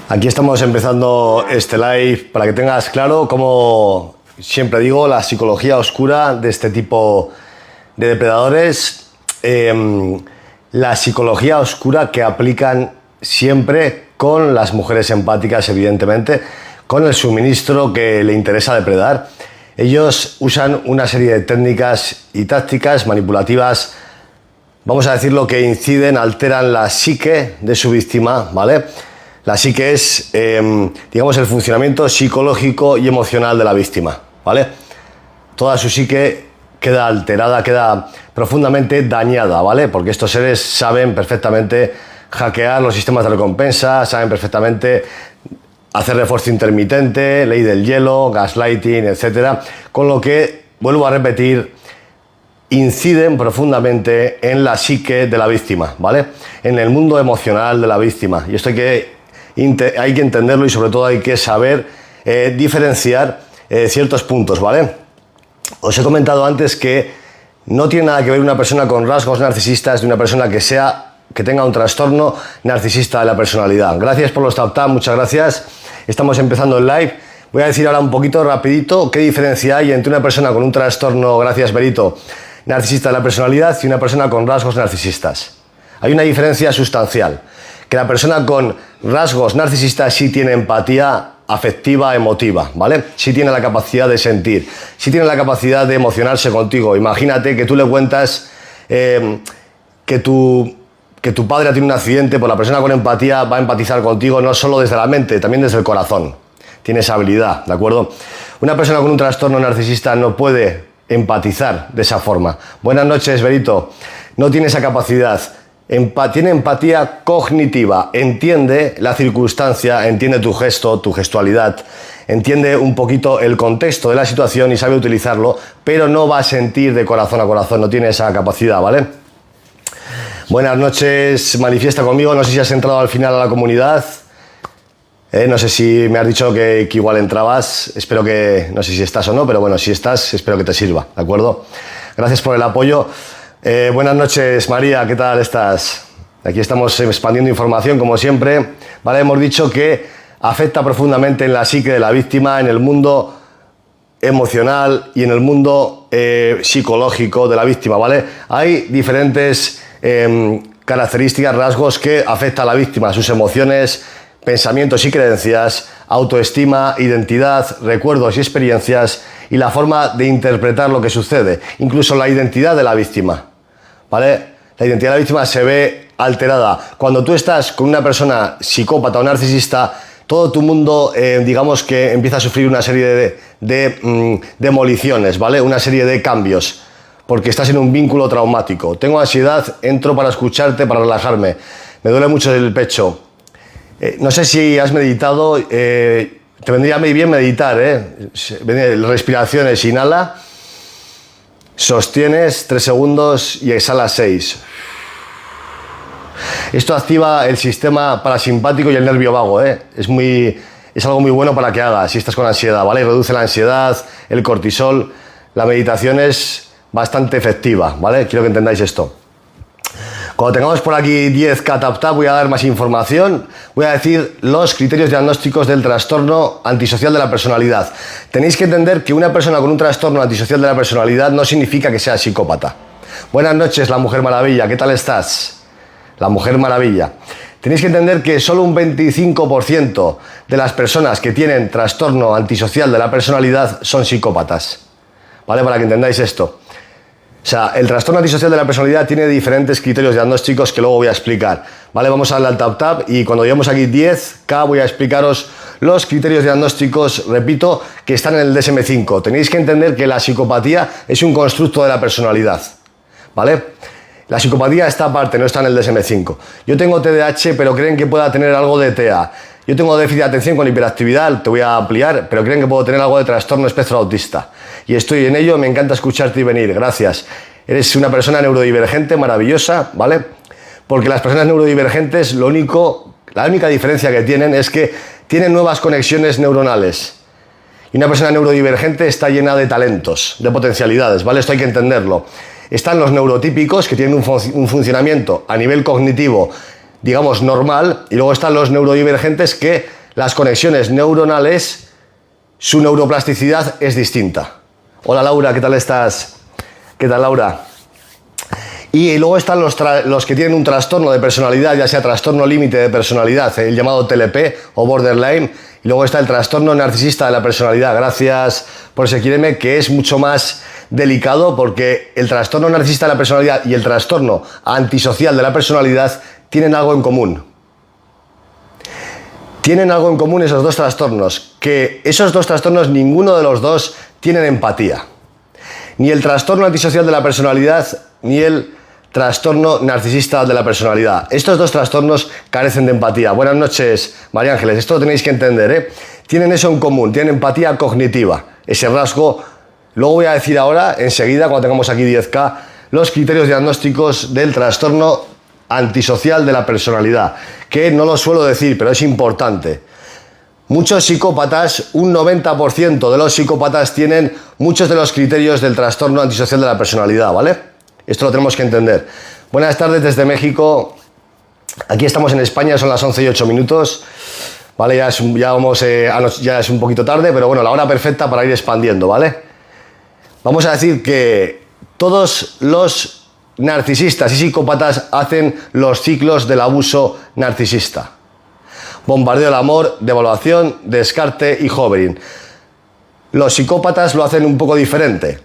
Aquí estamos empezando este live para que tengas claro, como siempre digo, la psicología oscura de este tipo de depredadores. La psicología oscura que aplican siempre con las mujeres empáticas, evidentemente, con el suministro que le interesa depredar. Ellos usan una serie de técnicas y tácticas manipulativas, vamos a decirlo, que inciden, alteran la psique de su víctima, ¿vale? La psique es, digamos, el funcionamiento psicológico y emocional de la víctima, ¿vale? Toda su psique queda alterada, queda profundamente dañada, ¿vale? Porque estos seres saben perfectamente hackear los sistemas de recompensa, saben perfectamente hacer refuerzo intermitente, ley del hielo, gaslighting, etc. Con lo que, vuelvo a repetir, inciden profundamente en la psique de la víctima, ¿vale? En el mundo emocional de la víctima. Y esto hay que entenderlo y sobre todo hay que saber diferenciar ciertos puntos, ¿vale? Os he comentado antes que no tiene nada que ver una persona con rasgos narcisistas de una persona que tenga un trastorno narcisista de la personalidad. Gracias por los tap, muchas gracias. Estamos empezando el live. Voy a decir ahora un poquito rapidito qué diferencia hay entre una persona con un trastorno, gracias Berito, narcisista de la personalidad y una persona con rasgos narcisistas. Hay una diferencia sustancial. Que la persona con rasgos narcisistas sí tiene empatía afectiva, emotiva, ¿vale? Sí tiene la capacidad de sentir, sí tiene la capacidad de emocionarse contigo. Imagínate que tú le cuentas que tu padre ha tenido un accidente, pues la persona con empatía va a empatizar contigo no solo desde la mente, también desde el corazón. Tiene esa habilidad, ¿de acuerdo? Una persona con un trastorno narcisista no puede empatizar de esa forma. Buenas noches, Berito. No tiene esa capacidad. Tiene empatía cognitiva, entiende la circunstancia, entiende tu gesto, tu gestualidad, entiende un poquito el contexto de la situación y sabe utilizarlo, pero no va a sentir de corazón a corazón, no tiene esa capacidad, ¿vale? Buenas noches, manifiesta conmigo, no sé si has entrado al final a la comunidad, no sé si me has dicho que igual entrabas, espero que, no sé si estás o no, pero bueno, si estás, espero que te sirva, ¿de acuerdo? Gracias por el apoyo. Buenas noches, María, ¿qué tal estás? Aquí estamos expandiendo información, como siempre. Vale, hemos dicho que afecta profundamente en la psique de la víctima, en el mundo emocional y en el mundo psicológico de la víctima, ¿vale? Hay diferentes características, rasgos que afectan a la víctima, sus emociones, pensamientos y creencias, autoestima, identidad, recuerdos y experiencias y la forma de interpretar lo que sucede, incluso la identidad de la víctima. ¿Vale? La identidad de la víctima se ve alterada. Cuando tú estás con una persona psicópata o narcisista, todo tu mundo, digamos que empieza a sufrir una serie de demoliciones, ¿vale? Una serie de cambios, porque estás en un vínculo traumático. Tengo ansiedad, entro para escucharte, para relajarme. Me duele mucho el pecho. No sé si has meditado, te vendría muy bien meditar, respiraciones, inhala. Sostienes 3 segundos y exhalas 6. Esto activa el sistema parasimpático y el nervio vago, ¿eh? Es algo muy bueno para que hagas si estás con ansiedad, ¿vale? Reduce la ansiedad, el cortisol. La meditación es bastante efectiva, ¿vale? Quiero que entendáis esto. Cuando tengamos por aquí 10K tap, voy a dar más información. Voy a decir los criterios diagnósticos del trastorno antisocial de la personalidad. Tenéis que entender que una persona con un trastorno antisocial de la personalidad no significa que sea psicópata. Buenas noches, la Mujer Maravilla. ¿Qué tal estás? La Mujer Maravilla. Tenéis que entender que solo un 25% de las personas que tienen trastorno antisocial de la personalidad son psicópatas. ¿Vale? Para que entendáis esto. O sea, el trastorno antisocial de la personalidad tiene diferentes criterios diagnósticos que luego voy a explicar. ¿Vale? Vamos a darle al tap y cuando lleguemos aquí 10K voy a explicaros los criterios diagnósticos, repito, que están en el DSM-5. Tenéis que entender que la psicopatía es un constructo de la personalidad. ¿Vale? La psicopatía está aparte, no está en el DSM-5. Yo tengo TDAH, pero creen que pueda tener algo de TEA. Yo tengo déficit de atención con hiperactividad, te voy a ampliar, pero creen que puedo tener algo de trastorno espectro autista. Y estoy en ello, me encanta escucharte y venir, gracias. Eres una persona neurodivergente, maravillosa, ¿vale? Porque las personas neurodivergentes, la única diferencia que tienen es que tienen nuevas conexiones neuronales. Y una persona neurodivergente está llena de talentos, de potencialidades, ¿vale? Esto hay que entenderlo. Están los neurotípicos, que tienen un funcionamiento a nivel cognitivo, digamos, normal, y luego están los neurodivergentes que las conexiones neuronales, su neuroplasticidad es distinta. Hola Laura, ¿qué tal estás? ¿Qué tal Laura? Y luego están los que tienen un trastorno de personalidad, ya sea trastorno límite de personalidad, el llamado TLP o borderline, y luego está el trastorno narcisista de la personalidad. Gracias por seguirme, que es mucho más delicado porque el trastorno narcisista de la personalidad y el trastorno antisocial de la personalidad tienen algo en común. Tienen algo en común esos dos trastornos, que esos dos trastornos, ninguno de los dos tienen empatía. Ni el trastorno antisocial de la personalidad, ni el trastorno narcisista de la personalidad. Estos dos trastornos carecen de empatía. Buenas noches, María Ángeles. Esto lo tenéis que entender, ¿eh? Tienen eso en común, tienen empatía cognitiva. Ese rasgo, luego voy a decir ahora, enseguida, cuando tengamos aquí 10K, los criterios diagnósticos del trastorno antisocial de la personalidad, que no lo suelo decir, pero es importante. Muchos psicópatas, un 90% de los psicópatas tienen muchos de los criterios del trastorno antisocial de la personalidad, ¿vale? Esto lo tenemos que entender. Buenas tardes desde México. Aquí estamos en España, son las 11:08, ¿vale? Ya es un poquito tarde, pero bueno, la hora perfecta para ir expandiendo, ¿vale? Vamos a decir que todos los narcisistas y psicópatas hacen los ciclos del abuso narcisista. Bombardeo del amor, devaluación, descarte y hovering. Los psicópatas lo hacen un poco diferente.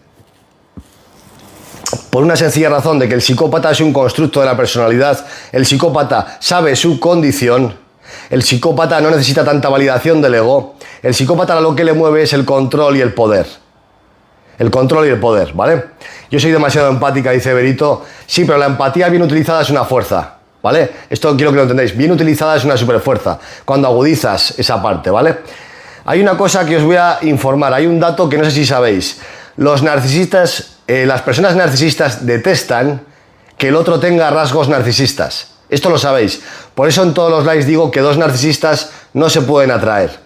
Por una sencilla razón de que el psicópata es un constructo de la personalidad, el psicópata sabe su condición, el psicópata no necesita tanta validación del ego, el psicópata lo que le mueve es el control y el poder. El control y el poder, ¿vale? Yo soy demasiado empática, dice Berito. Sí, pero la empatía bien utilizada es una fuerza, ¿vale? Esto quiero que lo entendáis. Bien utilizada es una superfuerza, cuando agudizas esa parte, ¿vale? Hay una cosa que os voy a informar, hay un dato que no sé si sabéis. Los narcisistas, las personas narcisistas detestan que el otro tenga rasgos narcisistas. Esto lo sabéis. Por eso en todos los likes digo que dos narcisistas no se pueden atraer.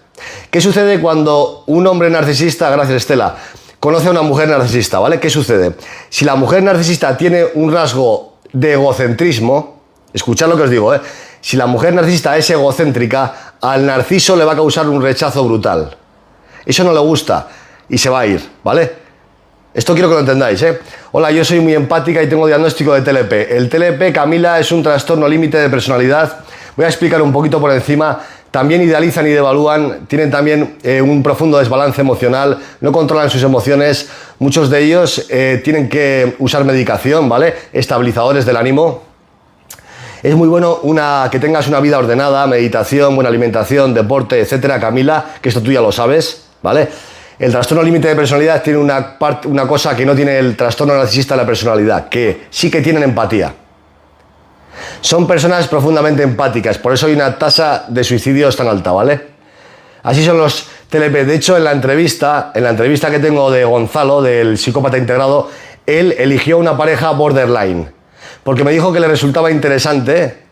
¿Qué sucede cuando un hombre narcisista, gracias Estela, conoce a una mujer narcisista, ¿vale? ¿Qué sucede? Si la mujer narcisista tiene un rasgo de egocentrismo, escuchad lo que os digo, ¿eh? Si la mujer narcisista es egocéntrica, al narciso le va a causar un rechazo brutal. Eso no le gusta y se va a ir, ¿vale? Esto quiero que lo entendáis, ¿eh? Hola, yo soy muy empática y tengo diagnóstico de TLP. El TLP, Camila, es un trastorno límite de personalidad. Voy a explicar un poquito por encima. También idealizan y devalúan, tienen también un profundo desbalance emocional, no controlan sus emociones. Muchos de ellos tienen que usar medicación, ¿vale? Estabilizadores del ánimo. Es muy bueno que tengas una vida ordenada, meditación, buena alimentación, deporte, etcétera, Camila, que esto tú ya lo sabes, ¿vale? El trastorno límite de personalidad tiene una cosa que no tiene el trastorno narcisista de la personalidad, que sí que tienen empatía. Son personas profundamente empáticas, por eso hay una tasa de suicidios tan alta, ¿vale? Así son los TLP. De hecho, en la entrevista que tengo de Gonzalo, del psicópata integrado, él eligió una pareja borderline, porque me dijo que le resultaba interesante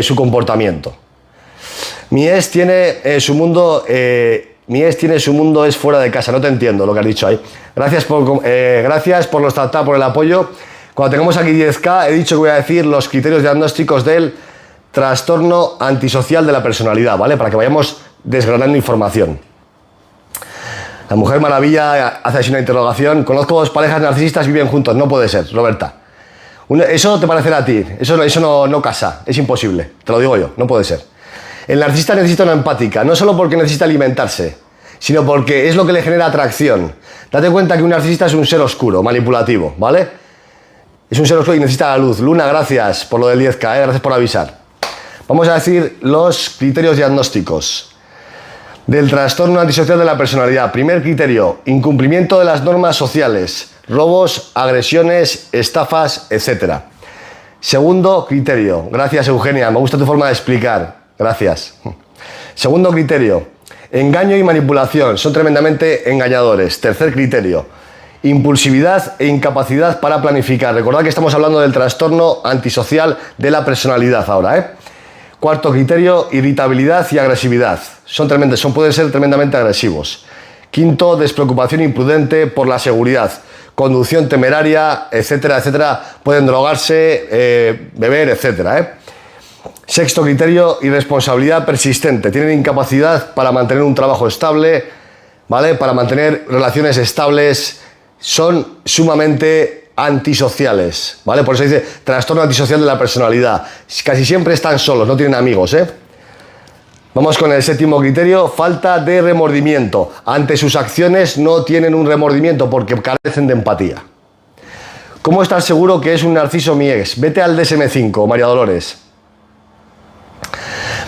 su comportamiento. Mi ex tiene su mundo es fuera de casa. No te entiendo lo que has dicho ahí. Gracias por los tata, por el apoyo. Cuando tengamos aquí 10K, he dicho que voy a decir los criterios diagnósticos del trastorno antisocial de la personalidad, ¿vale? Para que vayamos desgranando información. La Mujer Maravilla hace así una interrogación. Conozco dos parejas narcisistas, viven juntos. No puede ser, Roberta. Eso te parecerá a ti. Eso no casa. Es imposible. Te lo digo yo. No puede ser. El narcisista necesita una empática, no solo porque necesita alimentarse, sino porque es lo que le genera atracción. Date cuenta que un narcisista es un ser oscuro, manipulativo, ¿vale? Es un ser oscuro y necesita la luz. Luna, gracias por lo del 10K, gracias por avisar. Vamos a decir los criterios diagnósticos del trastorno antisocial de la personalidad. Primer criterio, incumplimiento de las normas sociales, robos, agresiones, estafas, etc. Segundo criterio, gracias Eugenia, me gusta tu forma de explicar. Gracias. Segundo criterio, engaño y manipulación, son tremendamente engañadores. Tercer criterio, impulsividad e incapacidad para planificar. Recordad que estamos hablando del trastorno antisocial de la personalidad ahora, ¿eh? Cuarto criterio, irritabilidad y agresividad. Pueden ser tremendamente agresivos. Quinto, despreocupación imprudente por la seguridad. Conducción temeraria, etcétera, etcétera. Pueden drogarse, beber, etcétera, ¿eh? Sexto criterio, irresponsabilidad persistente. Tienen incapacidad para mantener un trabajo estable, ¿vale? Para mantener relaciones estables. Son sumamente antisociales, ¿vale? Por eso dice trastorno antisocial de la personalidad. Casi siempre están solos, no tienen amigos, ¿eh? Vamos con el séptimo criterio, falta de remordimiento. Ante sus acciones no tienen un remordimiento porque carecen de empatía. ¿Cómo estar seguro que es un narciso mi ex? Vete al DSM-5, María Dolores.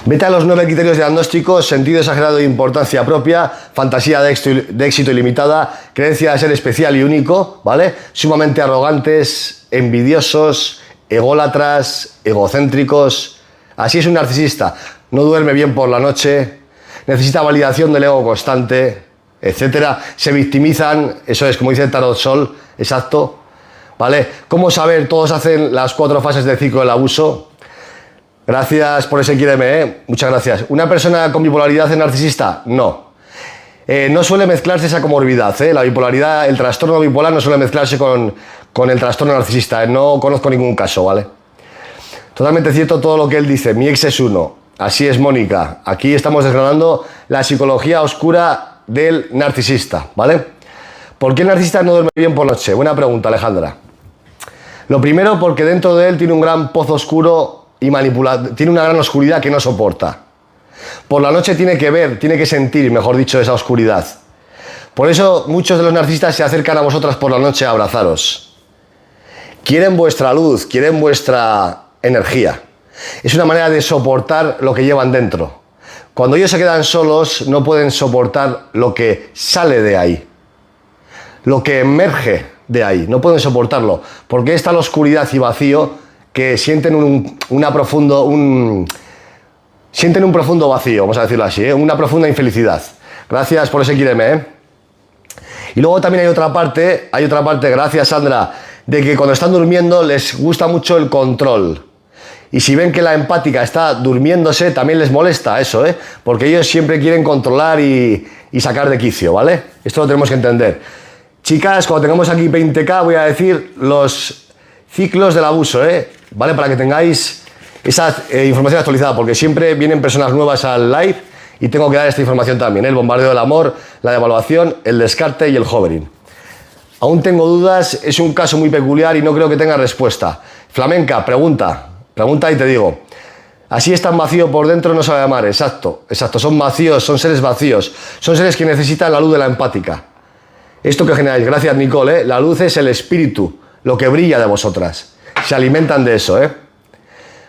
Vete a los 9 criterios diagnósticos: sentido exagerado de importancia propia, fantasía de éxito ilimitada, creencia de ser especial y único, ¿vale? Sumamente arrogantes, envidiosos, ególatras, egocéntricos. Así es un narcisista. No duerme bien por la noche, necesita validación del ego constante, etcétera. Se victimizan, eso es como dice el Tarot Sol, exacto, ¿vale? ¿Cómo saber? Todos hacen las 4 fases del ciclo del abuso. Gracias por ese quiéreme, ¿eh? Muchas gracias. ¿Una persona con bipolaridad es narcisista? No. No suele mezclarse esa comorbidad, ¿eh? La bipolaridad, el trastorno bipolar no suele mezclarse con el trastorno narcisista, ¿eh? No conozco ningún caso, ¿vale? Totalmente cierto todo lo que él dice. Mi ex es uno. Así es, Mónica. Aquí estamos desgranando la psicología oscura del narcisista, ¿vale? ¿Por qué el narcisista no duerme bien por noche? Buena pregunta, Alejandra. Lo primero, porque dentro de él tiene un gran pozo oscuro y tiene una gran oscuridad que no soporta. Por la noche tiene que ver, tiene que sentir, mejor dicho, esa oscuridad. Por eso muchos de los narcisistas se acercan a vosotras por la noche a abrazaros. Quieren vuestra luz, quieren vuestra energía. Es una manera de soportar lo que llevan dentro. Cuando ellos se quedan solos, no pueden soportar lo que sale de ahí, lo que emerge de ahí. No pueden soportarlo, porque está la oscuridad y vacío que sienten un profundo vacío, vamos a decirlo así, ¿eh? Una profunda infelicidad. Gracias por ese quíreme, ¿eh? Y luego también hay otra parte, gracias Sandra, de que cuando están durmiendo les gusta mucho el control. Y si ven que la empática está durmiéndose, también les molesta eso, ¿eh? Porque ellos siempre quieren controlar y sacar de quicio, ¿vale? Esto lo tenemos que entender. Chicas, cuando tengamos aquí 20K voy a decir los ciclos del abuso, ¿eh? ¿Vale? Para que tengáis esa información actualizada, porque siempre vienen personas nuevas al live y tengo que dar esta información también, ¿eh? El bombardeo del amor, la devaluación, el descarte y el hovering. Aún tengo dudas, es un caso muy peculiar y no creo que tenga respuesta. Flamenca, pregunta y te digo. Así es tan vacío por dentro, no sabe amar. Exacto, son vacíos, son seres vacíos, son seres que necesitan la luz de la empática. Esto que generáis, gracias Nicole, ¿eh? La luz es el espíritu, lo que brilla de vosotras. Se alimentan de eso, ¿eh?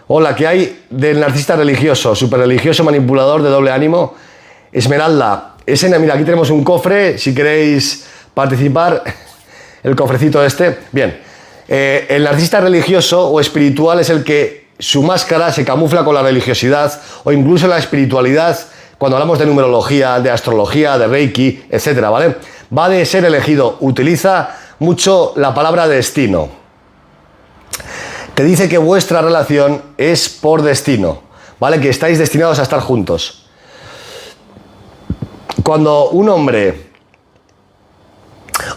Hola, ¿qué hay del narcisista religioso, superreligioso, manipulador de doble ánimo? Esmeralda, mira, aquí tenemos un cofre, si queréis participar, el cofrecito este. Bien, el narcisista religioso o espiritual es el que su máscara se camufla con la religiosidad o incluso la espiritualidad, cuando hablamos de numerología, de astrología, de reiki, etcétera, ¿vale? Va de ser elegido, utiliza mucho la palabra destino. Te dice que vuestra relación es por destino, ¿vale? Que estáis destinados a estar juntos. Cuando un hombre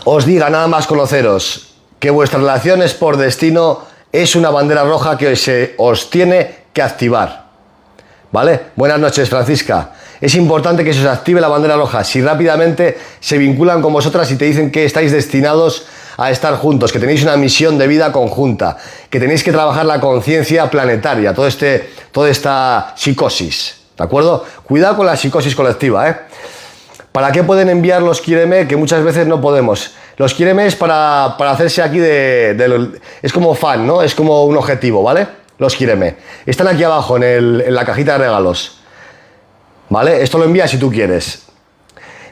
os diga, nada más conoceros, que vuestra relación es por destino, es una bandera roja que se os tiene que activar, ¿vale? Buenas noches, Francisca. Es importante que se os active la bandera roja si rápidamente se vinculan con vosotras y te dicen que estáis destinados a estar juntos, que tenéis una misión de vida conjunta, que tenéis que trabajar la conciencia planetaria, toda esta psicosis, ¿de acuerdo? Cuidado con la psicosis colectiva, ¿eh? ¿Para qué pueden enviar los quiéreme? Que muchas veces no podemos. Los quiéreme es para hacerse aquí es como fan, ¿no? Es como un objetivo, ¿vale? Los quiéreme. Están aquí abajo en la cajita de regalos, ¿vale? Esto lo envías si tú quieres.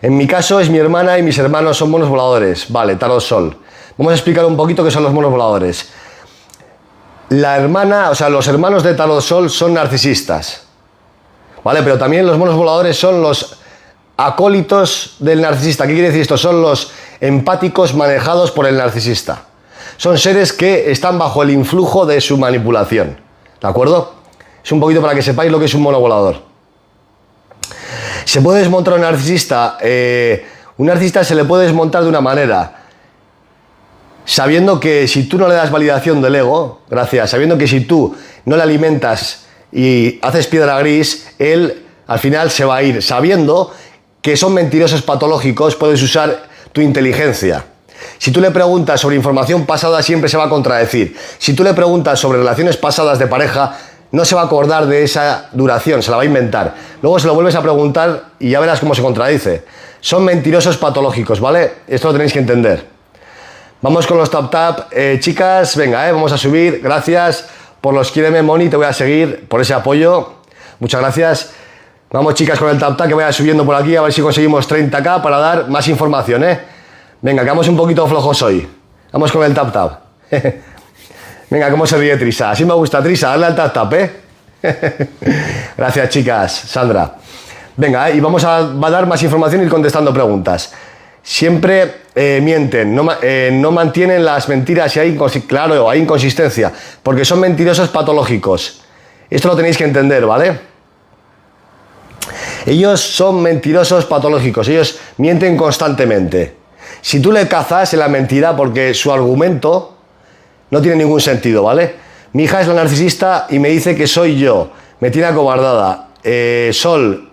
En mi caso es mi hermana y mis hermanos son monos voladores. Vale, Tarot Sol. Vamos a explicar un poquito qué son los monos voladores. La hermana, o sea, los hermanos de Tarot Sol son narcisistas, ¿vale? Pero también los monos voladores son los acólitos del narcisista. ¿Qué quiere decir esto? Son los empáticos manejados por el narcisista. Son seres que están bajo el influjo de su manipulación, ¿de acuerdo? Es un poquito para que sepáis lo que es un mono volador. ¿Se puede desmontar un narcisista? Un narcisista se le puede desmontar de una manera, sabiendo que si tú no le das validación del ego, sabiendo que si tú no le alimentas y haces piedra gris, él al final se va a ir sabiendo que son mentirosos patológicos, puedes usar tu inteligencia. Si tú le preguntas sobre información pasada, siempre se va a contradecir. Si tú le preguntas sobre relaciones pasadas de pareja, no se va a acordar de esa duración, se la va a inventar. Luego se lo vuelves a preguntar y ya verás cómo se contradice. Son mentirosos patológicos, ¿vale? Esto lo tenéis que entender. Vamos con los tap. Chicas, venga, vamos a subir. Gracias por los quiéreme, Moni, te voy a seguir por ese apoyo. Muchas gracias. Vamos, chicas, con el tap que vaya subiendo por aquí, a ver si conseguimos 30K para dar más información, Venga, que vamos un poquito flojos hoy. Vamos con el tap. Venga, cómo se ríe Trisa. Así me gusta, Trisa, dale al tap, Gracias, chicas. Sandra. Venga, y vamos a dar más información y ir contestando preguntas. Siempre mienten, no mantienen las mentiras y hay inconsistencia, porque son mentirosos patológicos. Esto lo tenéis que entender, ¿vale? Ellos son mentirosos patológicos, ellos mienten constantemente. Si tú le cazas en la mentira, porque su argumento no tiene ningún sentido, ¿vale? Mi hija es la narcisista y me dice que soy yo, me tiene acobardada. Sol,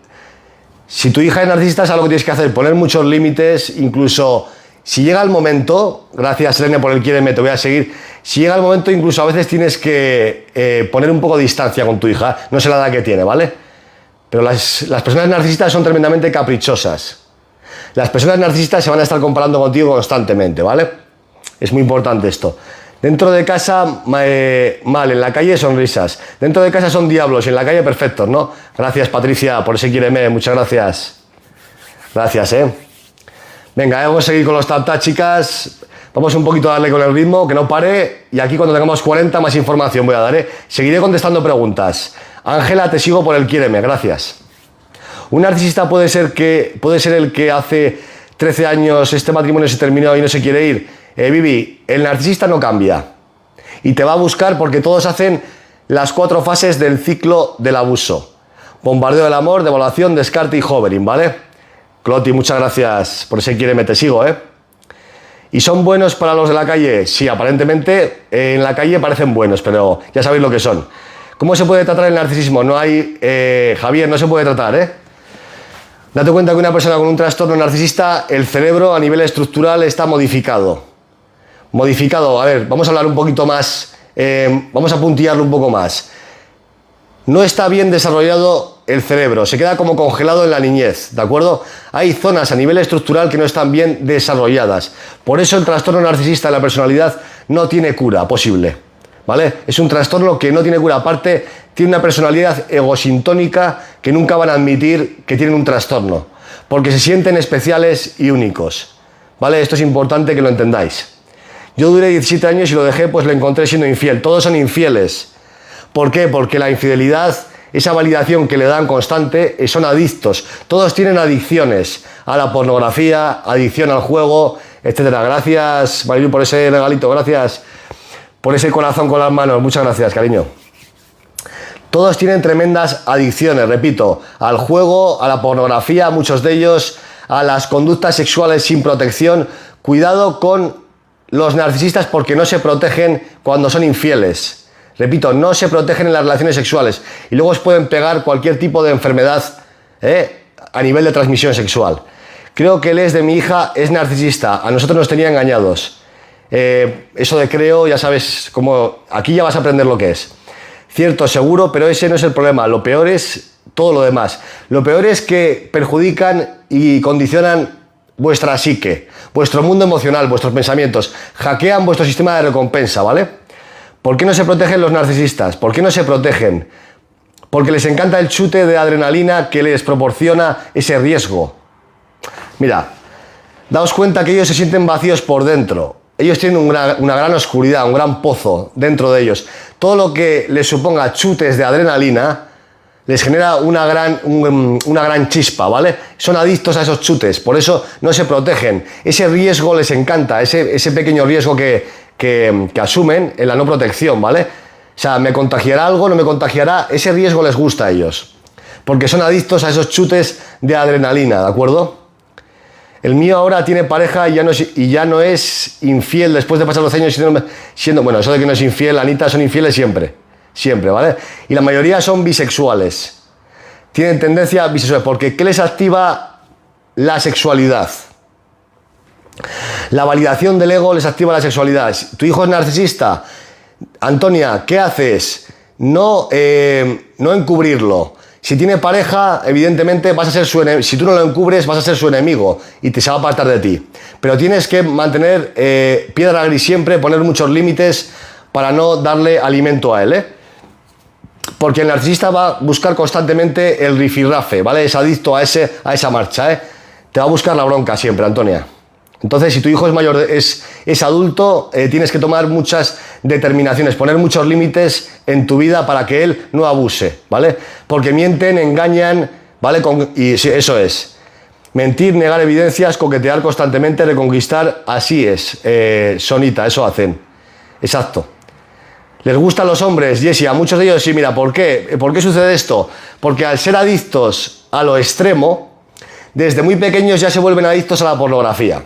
si tu hija es narcisista, sabes lo que tienes que hacer, poner muchos límites, incluso si llega el momento, gracias Selene por el quiéreme, te voy a seguir, si llega el momento incluso a veces tienes que poner un poco de distancia con tu hija, no sé la edad que tiene, ¿vale? Pero las personas narcisistas son tremendamente caprichosas. Las personas narcisistas se van a estar comparando contigo constantemente, ¿vale? Es muy importante esto. Dentro de casa, mal, en la calle sonrisas. Dentro de casa son diablos, en la calle perfectos, ¿no? Gracias, Patricia, por ese quiéreme, muchas gracias. Gracias, Venga, vamos a seguir con los tap, chicas. Vamos un poquito a darle con el ritmo, que no pare. Y aquí cuando tengamos 40, más información voy a dar, Seguiré contestando preguntas. Ángela, te sigo por el quiéreme, gracias. Un narcisista puede ser el que hace 13 años este matrimonio se terminó y no se quiere ir. Vivi, el narcisista no cambia. Y te va a buscar porque todos hacen las 4 fases del ciclo del abuso. Bombardeo del amor, devaluación, descarte y hovering, ¿vale? Cloti, muchas gracias por ese quiéreme, te sigo, ¿Y son buenos para los de la calle? Sí, aparentemente en la calle parecen buenos, pero ya sabéis lo que son. ¿Cómo se puede tratar el narcisismo? No hay... Javier, no se puede tratar, Date cuenta que una persona con un trastorno narcisista, el cerebro a nivel estructural está modificado. A ver, vamos a hablar un poquito más, vamos a puntillarlo un poco más. No está bien desarrollado el cerebro, se queda como congelado en la niñez, ¿de acuerdo? Hay zonas a nivel estructural que no están bien desarrolladas. Por eso el trastorno narcisista de la personalidad no tiene cura posible, ¿vale? Es un trastorno que no tiene cura, aparte tiene una personalidad egosintónica que nunca van a admitir que tienen un trastorno, porque se sienten especiales y únicos, ¿vale? Esto es importante que lo entendáis. Yo duré 17 años y lo dejé, pues lo encontré siendo infiel. Todos son infieles. ¿Por qué? Porque la infidelidad, esa validación que le dan constante, son adictos. Todos tienen adicciones a la pornografía, adicción al juego, etcétera. Gracias, Marilu, por ese regalito. Gracias por ese corazón con las manos. Muchas gracias, cariño. Todos tienen tremendas adicciones, repito, al juego, a la pornografía, muchos de ellos, a las conductas sexuales sin protección. Cuidado con los narcisistas porque no se protegen cuando son infieles. Repito, no se protegen en las relaciones sexuales y luego os pueden pegar cualquier tipo de enfermedad a nivel de transmisión sexual. Creo que el ex de mi hija es narcisista, a nosotros nos tenía engañados. Eso de creo, ya sabes, como aquí ya vas a aprender lo que es. Cierto, seguro, pero ese no es el problema. Lo peor es todo lo demás. Lo peor es que perjudican y condicionan vuestra psique, vuestro mundo emocional, vuestros pensamientos. Hackean vuestro sistema de recompensa, ¿vale? ¿Por qué no se protegen los narcisistas? ¿Por qué no se protegen? Porque les encanta el chute de adrenalina que les proporciona ese riesgo. Mira, daos cuenta que ellos se sienten vacíos por dentro. Ellos tienen una gran oscuridad, un gran pozo dentro de ellos. Todo lo que les suponga chutes de adrenalina les genera una gran chispa, ¿vale? Son adictos a esos chutes, por eso no se protegen. Ese riesgo les encanta, ese pequeño riesgo que asumen en la no protección, ¿vale? O sea, me contagiará algo, no me contagiará, ese riesgo les gusta a ellos. Porque son adictos a esos chutes de adrenalina, ¿de acuerdo? El mío ahora tiene pareja y ya no es infiel después de pasar los años siendo... Bueno, eso de que no es infiel, Anita, son infieles siempre. siempre, ¿vale? Y la mayoría son bisexuales. Tienen tendencia bisexual, porque ¿qué les activa la sexualidad? La validación del ego les activa la sexualidad. Tu hijo es narcisista. Antonia, ¿qué haces? No encubrirlo. Si tiene pareja, evidentemente vas a ser su enemigo. Si tú no lo encubres, vas a ser su enemigo y se va a apartar de ti. Pero tienes que mantener piedra gris siempre, poner muchos límites para no darle alimento a él, ¿eh? Porque el narcisista va a buscar constantemente el rifirrafe, ¿vale? Es adicto a esa marcha, ¿eh? Te va a buscar la bronca siempre, Antonia. Entonces, si tu hijo es mayor, es adulto, tienes que tomar muchas determinaciones, poner muchos límites en tu vida para que él no abuse, ¿vale? Porque mienten, engañan, ¿vale? Y sí, eso es. Mentir, negar evidencias, coquetear constantemente, reconquistar, así es, Sonita, eso hacen. Exacto. ¿Les gustan los hombres? Jessie, a muchos de ellos sí, mira, ¿por qué? ¿Por qué sucede esto? Porque al ser adictos a lo extremo, desde muy pequeños ya se vuelven adictos a la pornografía.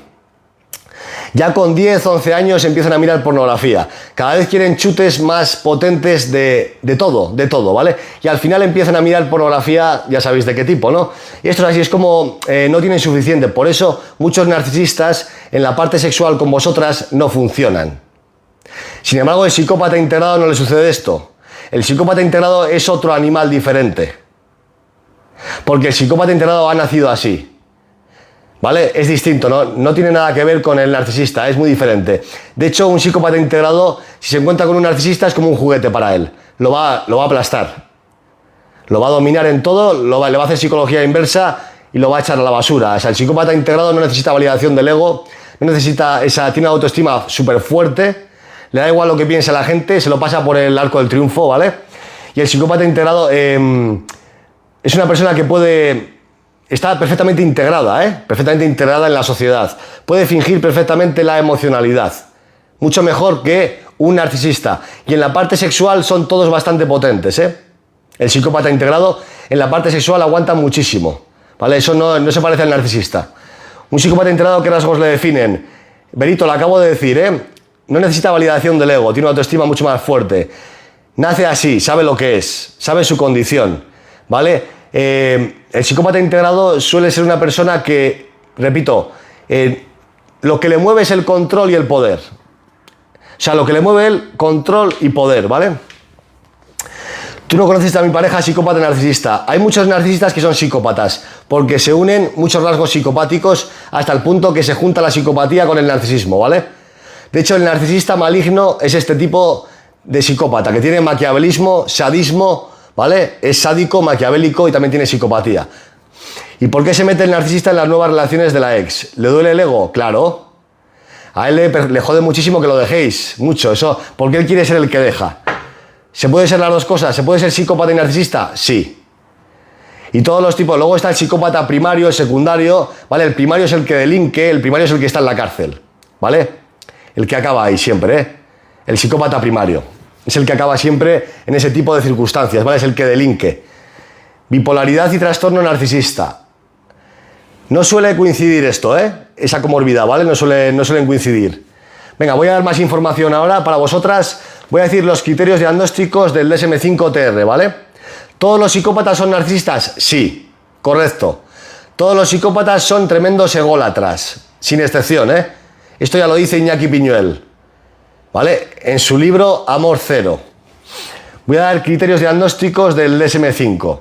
Ya con 10, 11 años empiezan a mirar pornografía. Cada vez quieren chutes más potentes de todo, ¿vale? Y al final empiezan a mirar pornografía, ya sabéis de qué tipo, ¿no? Y esto es así, es como no tienen suficiente. Por eso muchos narcisistas en la parte sexual con vosotras no funcionan. Sin embargo, el psicópata integrado no le sucede esto. El psicópata integrado es otro animal diferente. Porque el psicópata integrado ha nacido así. ¿Vale? Es distinto, no tiene nada que ver con el narcisista, es muy diferente. De hecho, un psicópata integrado, si se encuentra con un narcisista, es como un juguete para él. Lo va a aplastar. Lo va a dominar en todo, le va a hacer psicología inversa y lo va a echar a la basura. O sea, el psicópata integrado no necesita validación del ego, no necesita tiene una autoestima súper fuerte, le da igual lo que piense la gente, se lo pasa por el arco del triunfo, ¿vale? Y el psicópata integrado es una persona que está perfectamente integrada, perfectamente integrada en la sociedad. Puede fingir perfectamente la emocionalidad. Mucho mejor que un narcisista. Y en la parte sexual son todos bastante potentes, El psicópata integrado en la parte sexual aguanta muchísimo, ¿vale? Eso no se parece al narcisista. Un psicópata integrado, ¿qué rasgos le definen? Benito, lo acabo de decir, No necesita validación del ego, tiene una autoestima mucho más fuerte. Nace así, sabe lo que es, sabe su condición, ¿vale? El psicópata integrado suele ser una persona que, repito, lo que le mueve es el control y el poder. O sea, lo que le mueve es el control y poder, ¿vale? Tú no conoces a mi pareja psicópata narcisista. Hay muchos narcisistas que son psicópatas, porque se unen muchos rasgos psicopáticos hasta el punto que se junta la psicopatía con el narcisismo, ¿vale? De hecho, el narcisista maligno es este tipo de psicópata, que tiene maquiavelismo, sadismo, ¿vale? Es sádico, maquiavélico y también tiene psicopatía. ¿Y por qué se mete el narcisista en las nuevas relaciones de la ex? ¿Le duele el ego? Claro. A él le jode muchísimo que lo dejéis, mucho, eso, porque él quiere ser el que deja. ¿Se puede ser las dos cosas? ¿Se puede ser psicópata y narcisista? Sí. Y todos los tipos. Luego está el psicópata primario, el secundario, ¿vale? El primario es el que delinque, el primario es el que está en la cárcel, ¿vale? El que acaba ahí siempre, ¿eh? El psicópata primario. Es el que acaba siempre en ese tipo de circunstancias, ¿vale? Es el que delinque. Bipolaridad y trastorno narcisista. No suele coincidir esto, ¿eh? Esa comorbidad, ¿vale? No suelen coincidir. Venga, voy a dar más información ahora para vosotras. Voy a decir los criterios diagnósticos del DSM-5-TR, ¿vale? ¿Todos los psicópatas son narcisistas? Sí, correcto. Todos los psicópatas son tremendos ególatras, sin excepción, ¿eh? Esto ya lo dice Iñaki Piñuel, ¿vale? En su libro Amor Cero. Voy a dar criterios diagnósticos del DSM-5.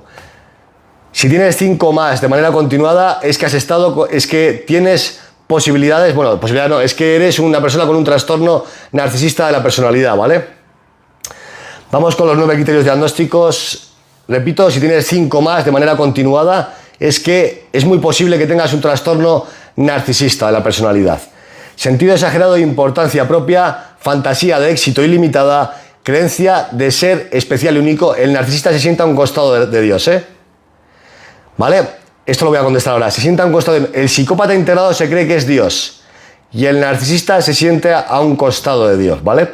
Si tienes 5 más de manera continuada, es que tienes posibilidades, bueno, posibilidades no, es que eres una persona con un trastorno narcisista de la personalidad, ¿vale? Vamos con los 9 criterios diagnósticos. Repito, si tienes 5 más de manera continuada, es que es muy posible que tengas un trastorno narcisista de la personalidad. Sentido exagerado de importancia propia, fantasía de éxito ilimitada, creencia de ser especial y único. El narcisista se sienta a un costado de Dios, ¿eh? ¿Vale? Esto lo voy a contestar ahora. Se sienta a un costado. El psicópata integrado se cree que es Dios y el narcisista se siente a un costado de Dios, ¿vale?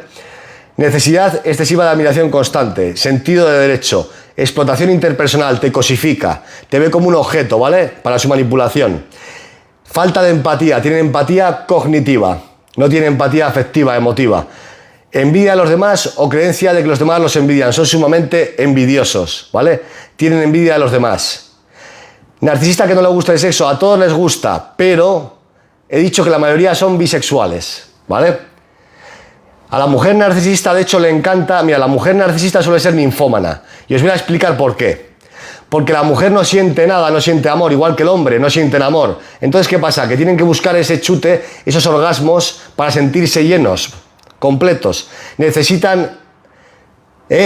Necesidad excesiva de admiración constante, sentido de derecho, explotación interpersonal, te cosifica, te ve como un objeto, ¿vale? Para su manipulación. Falta de empatía, tiene empatía cognitiva, no tiene empatía afectiva, emotiva. Envidia a los demás o creencia de que los demás los envidian. Son sumamente envidiosos, ¿vale? Tienen envidia de los demás. Narcisista que no le gusta el sexo, a todos les gusta, pero he dicho que la mayoría son bisexuales, ¿vale? A la mujer narcisista, de hecho, le encanta... Mira, la mujer narcisista suele ser ninfómana. Y os voy a explicar por qué. Porque la mujer no siente nada, no siente amor, igual que el hombre, no sienten amor. Entonces, ¿qué pasa? Que tienen que buscar ese chute, esos orgasmos, para sentirse llenos, completos. Necesitan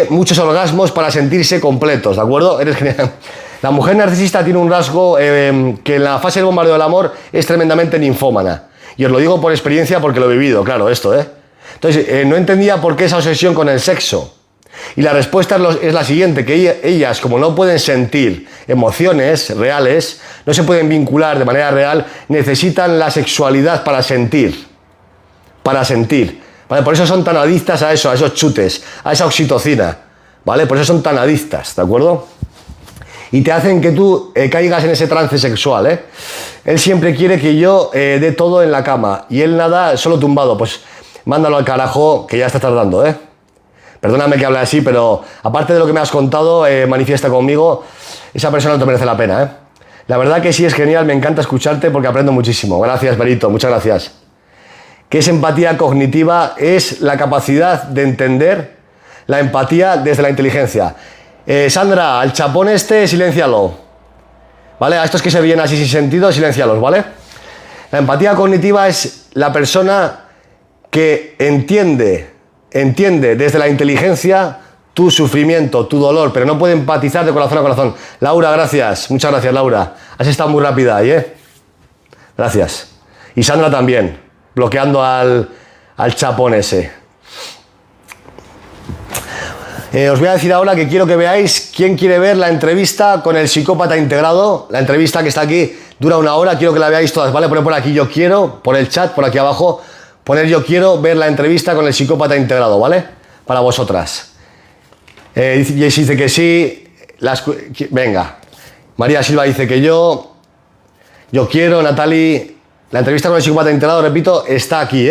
muchos orgasmos para sentirse completos, ¿de acuerdo? Eres genial. La mujer narcisista tiene un rasgo que en la fase del bombardeo del amor es tremendamente ninfómana. Y os lo digo por experiencia porque lo he vivido, claro, esto, Entonces, no entendía por qué esa obsesión con el sexo. Y la respuesta es la siguiente, que ellas, como no pueden sentir emociones reales, no se pueden vincular de manera real, necesitan la sexualidad para sentir. Para sentir. ¿Vale? Por eso son tan adictas a eso, a esos chutes, a esa oxitocina. ¿Vale? Por eso son tan adictas, ¿de acuerdo? Y te hacen que tú caigas en ese trance sexual, Él siempre quiere que yo dé todo en la cama y él nada solo tumbado. Pues mándalo al carajo, que ya está tardando, Perdóname que hable así, pero aparte de lo que me has contado, manifiesta conmigo, esa persona no te merece la pena, La verdad que sí es genial, me encanta escucharte porque aprendo muchísimo. Gracias, Berito, muchas gracias. ¿Qué es empatía cognitiva? Es la capacidad de entender la empatía desde la inteligencia. Sandra, al chapón siléncialo. ¿Vale? A estos que se vienen así sin sentido, siléncialos, ¿vale? La empatía cognitiva es la persona que entiende desde la inteligencia tu sufrimiento, tu dolor, pero no puede empatizar de corazón a corazón. Laura, gracias. Muchas gracias, Laura. Has estado muy rápida ahí, Gracias. Y Sandra también, bloqueando al chapón ese. Os voy a decir ahora que quiero que veáis quién quiere ver la entrevista con el psicópata integrado. La entrevista que está aquí dura 1 hora, quiero que la veáis todas, ¿vale? Poner por aquí yo quiero, por el chat, por aquí abajo, poner yo quiero ver la entrevista con el psicópata integrado, ¿vale? Para vosotras. Jessy dice que sí. Venga. María Silva dice que yo quiero. Natalie, la entrevista con el psicópata integrado, repito, está aquí,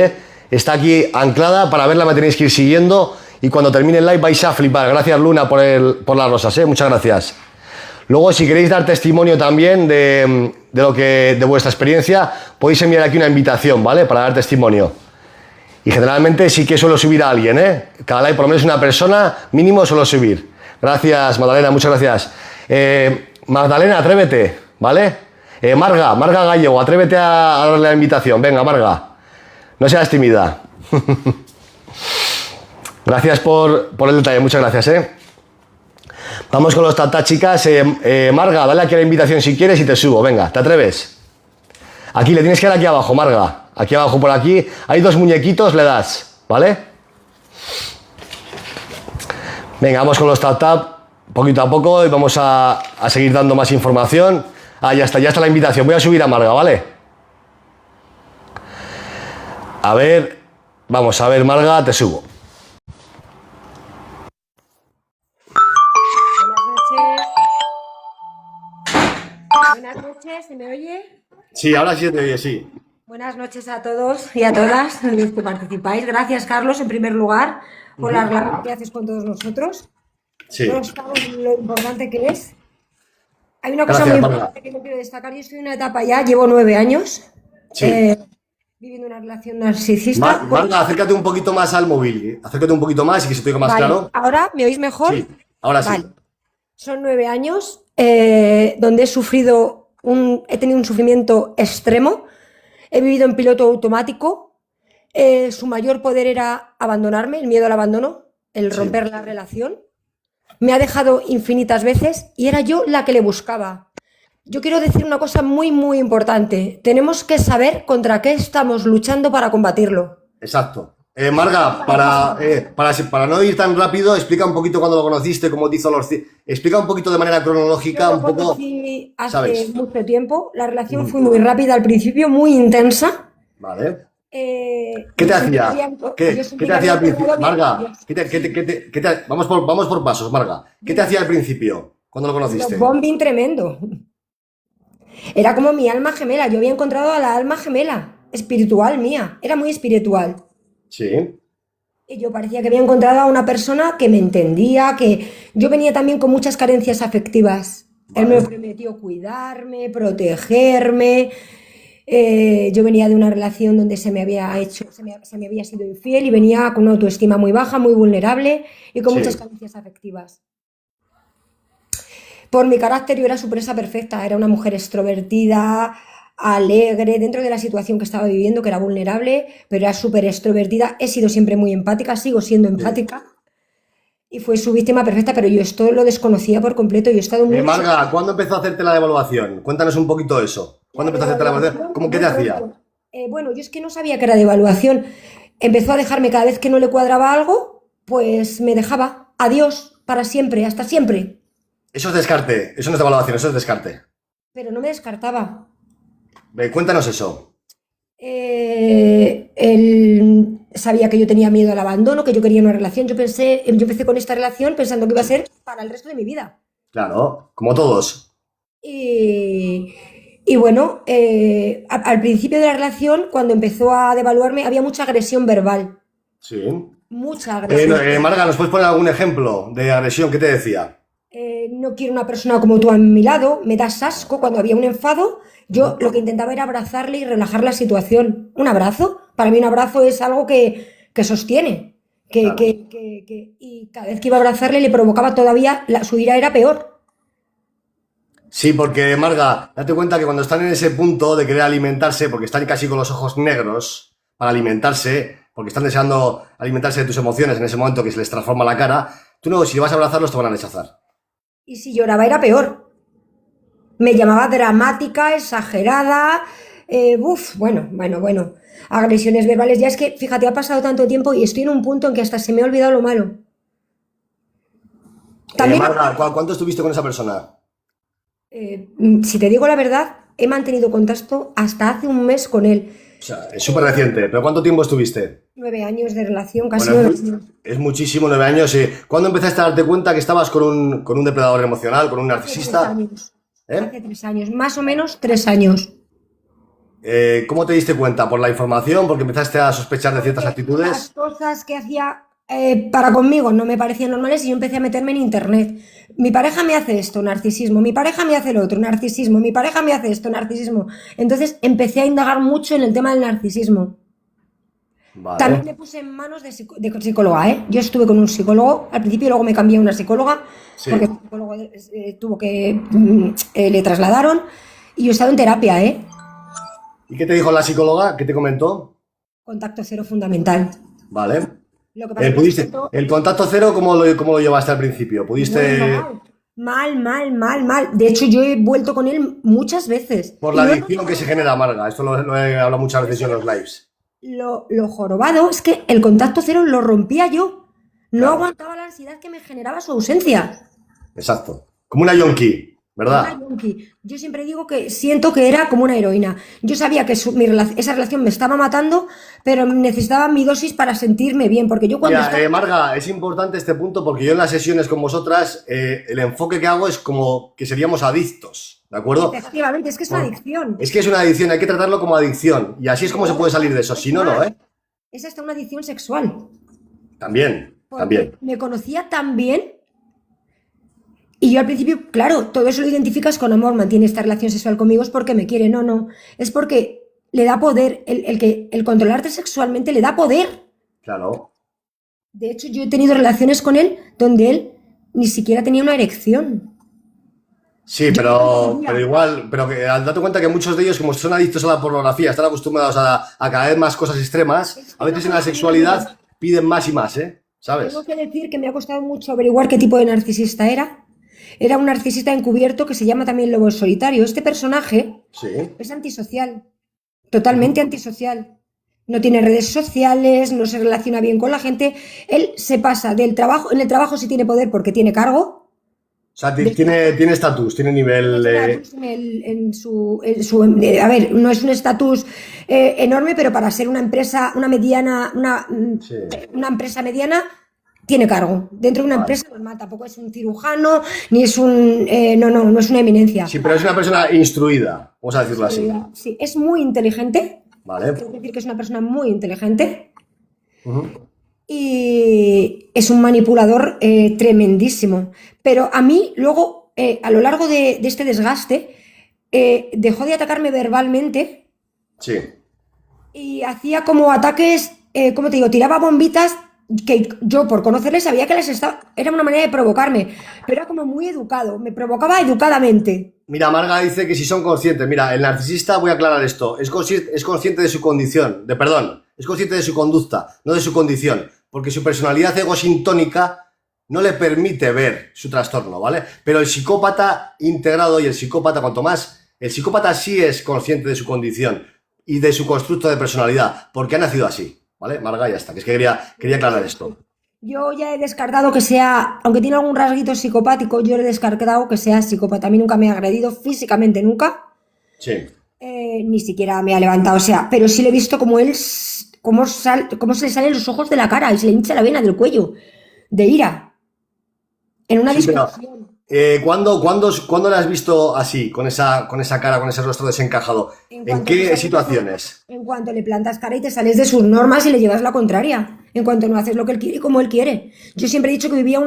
Está aquí anclada, para verla me tenéis que ir siguiendo. Y cuando termine el live vais a flipar. Gracias, Luna, por las rosas, Muchas gracias. Luego, si queréis dar testimonio también de vuestra experiencia, podéis enviar aquí una invitación, ¿vale? Para dar testimonio. Y generalmente sí que suelo subir a alguien, Cada live, por lo menos una persona, mínimo suelo subir. Gracias, Magdalena, muchas gracias. Magdalena, atrévete, ¿vale? Marga Gallego, atrévete a darle la invitación. Venga, Marga. No seas tímida. Gracias por el detalle, muchas gracias, Vamos con los tata, chicas. Marga, dale aquí a la invitación si quieres y te subo. Venga, ¿te atreves? Aquí, le tienes que dar aquí abajo, Marga. Aquí abajo, por aquí. Hay 2 muñequitos, le das, ¿vale? Venga, vamos con los tap, poquito a poco, y vamos a seguir dando más información. Ya está la invitación. Voy a subir a Marga, ¿vale? A ver, vamos a ver, Marga, te subo. Buenas noches, ¿se me oye? Sí, ahora sí te oye, sí. Buenas noches a todos y a todas los que participáis. Gracias, Carlos, en primer lugar, por la labor que haces con todos nosotros. Sí. No sabes lo importante que es. Hay una cosa muy importante que no quiero destacar. Yo estoy en una etapa ya, llevo 9 años viviendo una relación narcisista. Marga, acércate un poquito más al móvil. Acércate un poquito más y que se te oiga más claro. ¿Ahora me oís mejor? Sí, ahora sí. Vale. Son 9 años donde he tenido un sufrimiento extremo. He vivido en piloto automático. Su mayor poder era abandonarme, el miedo al abandono, el romper la relación. Me ha dejado infinitas veces y era yo la que le buscaba. Yo quiero decir una cosa muy, muy importante. Tenemos que saber contra qué estamos luchando para combatirlo. Exacto. Marga, para no ir tan rápido, explica un poquito cuándo lo conociste, cómo te hizo explica un poquito de manera cronológica, Yo un poco. Hace ¿sabes? mucho tiempo. La relación fue muy rápida al principio, muy intensa. Vale. ¿Qué te hacía? ¿Qué te hacía al principio? Marga, vamos por pasos, Marga. ¿Qué te hacía al principio, cuando lo conociste? Bombing tremendo. Era como mi alma gemela. Yo había encontrado a la alma gemela espiritual mía. Era muy espiritual. Sí. Y yo parecía que había encontrado a una persona que me entendía, que yo venía también con muchas carencias afectivas. Él me Vale. prometió cuidarme, protegerme. Yo venía de una relación donde se me había sido infiel y venía con una autoestima muy baja, muy vulnerable y con muchas Sí. carencias afectivas. Por mi carácter yo era su presa perfecta, era una mujer extrovertida, alegre, dentro de la situación que estaba viviendo, que era vulnerable, pero era súper extrovertida. He sido siempre muy empática, sigo siendo Sí. empática y fue su víctima perfecta, pero yo esto lo desconocía por completo. Yo he estado mucho... Marga, ¿cuándo empezó a hacerte la evaluación? Cuéntanos un poquito eso. ¿Cuándo La empezó a hacerte la evaluación? devaluación, ¿Cómo que te hacía? bueno, yo es que no sabía que era devaluación. Empezó a dejarme cada vez que no le cuadraba algo, pues me dejaba. Adiós, para siempre, hasta siempre. Eso es descarte, eso no es evaluación, eso es descarte. Pero no me descartaba. Cuéntanos eso. Él sabía que yo tenía miedo al abandono, que yo quería una relación. Yo empecé con esta relación pensando que iba a ser para el resto de mi vida. Claro, como todos. Y, y bueno, al principio de la relación, cuando empezó a devaluarme, había mucha agresión verbal. Sí. Mucha agresión. Marga, ¿nos puedes poner algún ejemplo de agresión? ¿Qué te decía? No quiero una persona como tú a mi lado, me das asco. Cuando había un enfado, yo lo que intentaba era abrazarle y relajar la situación. Un abrazo, para mí un abrazo es algo que sostiene. Claro. Y cada vez que iba a abrazarle le provocaba todavía, su ira era peor. Sí, porque Marga, date cuenta que cuando están en ese punto de querer alimentarse, porque están casi con los ojos negros para alimentarse, porque están deseando alimentarse de tus emociones en ese momento que se les transforma la cara, tú no, si vas a abrazarlos te van a rechazar. Y si lloraba era peor. Me llamaba dramática, exagerada. Bueno. Agresiones verbales. Ya es que, fíjate, ha pasado tanto tiempo y estoy en un punto en que hasta se me ha olvidado lo malo. También, Marga, ¿cuánto estuviste con esa persona? si te digo la verdad, he mantenido contacto hasta hace un mes con él. O sea, es súper reciente, pero ¿cuánto tiempo estuviste? 9 años de relación, casi Bueno, 9 años. es muchísimo, 9 años. Sí. ¿Cuándo empezaste a darte cuenta que estabas con un depredador emocional, con un Hace 3 narcisista? años. ¿Eh? Hace 3 años, más o menos 3 años. ¿Cómo te diste cuenta? ¿Por la información? ¿Porque empezaste a sospechar de ciertas Las actitudes? cosas que hacía para conmigo no me parecían normales y yo empecé a meterme en internet. Mi pareja me hace esto, narcisismo. Mi pareja me hace lo otro, narcisismo. Mi pareja me hace esto, narcisismo. Entonces empecé a indagar mucho en el tema del narcisismo. También Vale. me puse en manos de psicóloga, ¿eh? Yo estuve con un psicólogo al principio, luego me cambié a una psicóloga, Sí. porque el psicólogo tuvo que... le trasladaron y yo he estado en terapia, ¿eh? ¿Y qué te dijo la psicóloga? ¿Qué te comentó? Contacto cero fundamental. Vale. Lo que pasa es que ¿Pudiste? esto- ¿El contacto cero cómo lo llevaste al principio? muy ¿Pudiste mal. De hecho, yo he vuelto con él muchas veces. por Y la no he adicción que se genera, Marga? Esto lo he hablado muchas veces yo en los lives. Lo jorobado es que el contacto cero lo rompía yo. No Claro. aguantaba la ansiedad que me generaba su ausencia. Exacto. Como una yonki, Una ¿verdad? yonki. Yo siempre digo que siento que era como una heroína. Yo sabía que esa relación me estaba matando, pero necesitaba mi dosis para sentirme bien, porque yo cuando Mira, estaba... Marga, es importante este punto porque yo en las sesiones con vosotras el enfoque que hago es como que seríamos adictos, ¿de acuerdo? Efectivamente, es que es una adicción. Es que es una adicción, hay que tratarlo como adicción y así es como se puede salir de eso, si no, no, ¿eh? Es hasta una adicción sexual. También, Porque también. me conocía tan bien y yo al principio, claro, todo eso lo identificas con amor, mantiene esta relación sexual conmigo es porque me quiere, no, es porque le da poder, el controlarte sexualmente le da poder. Claro. De hecho, yo he tenido relaciones con él donde él ni siquiera tenía una erección. Sí, pero igual, date cuenta que muchos de ellos, como son adictos a la pornografía, están acostumbrados a cada vez más cosas extremas, a veces en la sexualidad piden más y más, ¿eh? ¿Sabes? Tengo que decir que me ha costado mucho averiguar qué tipo de narcisista era. Era un narcisista encubierto que se llama también lobo solitario. Este personaje Sí. es antisocial, totalmente antisocial. No tiene redes sociales, no se relaciona bien con la gente. Él se pasa del trabajo, en el trabajo sí tiene poder porque tiene cargo. O sea, tiene estatus, tiene nivel... A ver, no es un estatus enorme, pero para ser una empresa, una Sí. empresa mediana, tiene cargo. Dentro de una Vale. empresa normal, tampoco es un cirujano, ni es un... no es una eminencia. Sí, pero es una persona instruida, vamos a decirlo así. Sí, es muy inteligente. Vale. Tengo que decir que es una persona muy inteligente. Ujú. y es un manipulador tremendísimo. Pero a mí luego, a lo largo de este desgaste, dejó de atacarme verbalmente Sí. y hacía como ataques, ¿cómo te digo? Tiraba bombitas que yo por conocerle sabía que les estaba... Era una manera de provocarme, pero era como muy educado, me provocaba educadamente. Mira, Marga dice que si son conscientes. Mira, el narcisista, voy a aclarar esto, es consciente de su condición, es consciente de su conducta, no de su condición, porque su personalidad egosintónica no le permite ver su trastorno, ¿vale? Pero el psicópata integrado y el psicópata, cuanto más, el psicópata sí es consciente de su condición y de su constructo de personalidad, porque ha nacido así, ¿vale? Marga, ya está, que es que quería aclarar esto. Yo ya he descartado que sea, aunque tiene algún rasguito psicopático, yo he descartado que sea psicópata. A mí nunca me ha agredido físicamente, nunca. Sí. Ni siquiera me ha levantado, o sea, pero sí le he visto como él, cómo se le salen los ojos de la cara y se le hincha la vena del cuello, de ira, en una Sí, pero discusión. ¿cuándo le has visto así, con esa cara, con ese rostro desencajado? En ¿En cuanto te qué sales de situaciones? en cuanto le plantas cara y te sales de sus normas y le llevas la contraria, en cuanto no haces lo que él quiere y como él quiere. Yo siempre he dicho que vivía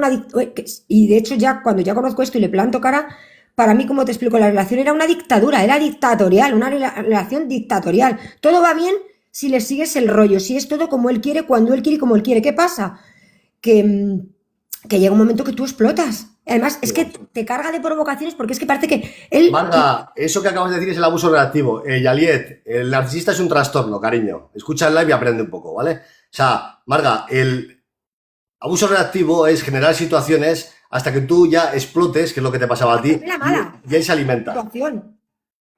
y de hecho ya cuando ya conozco esto y le planto cara, para mí, como te explico, la relación era una dictadura, era dictatorial, una relación dictatorial. Todo va bien si le sigues el rollo, si es todo como él quiere, cuando él quiere y como él quiere. ¿Qué pasa? Que, que llega un momento que tú explotas. Además, es que te carga de provocaciones porque es que parece que él... Marga, eso que acabas de decir es el abuso relativo. Yaliet, el narcisista es un trastorno, cariño. Escucha el live y aprende un poco, ¿vale? O sea, Marga, el abuso reactivo es generar situaciones hasta que tú ya explotes, que es lo que te pasaba a ti, La mala y ahí se alimenta. situación.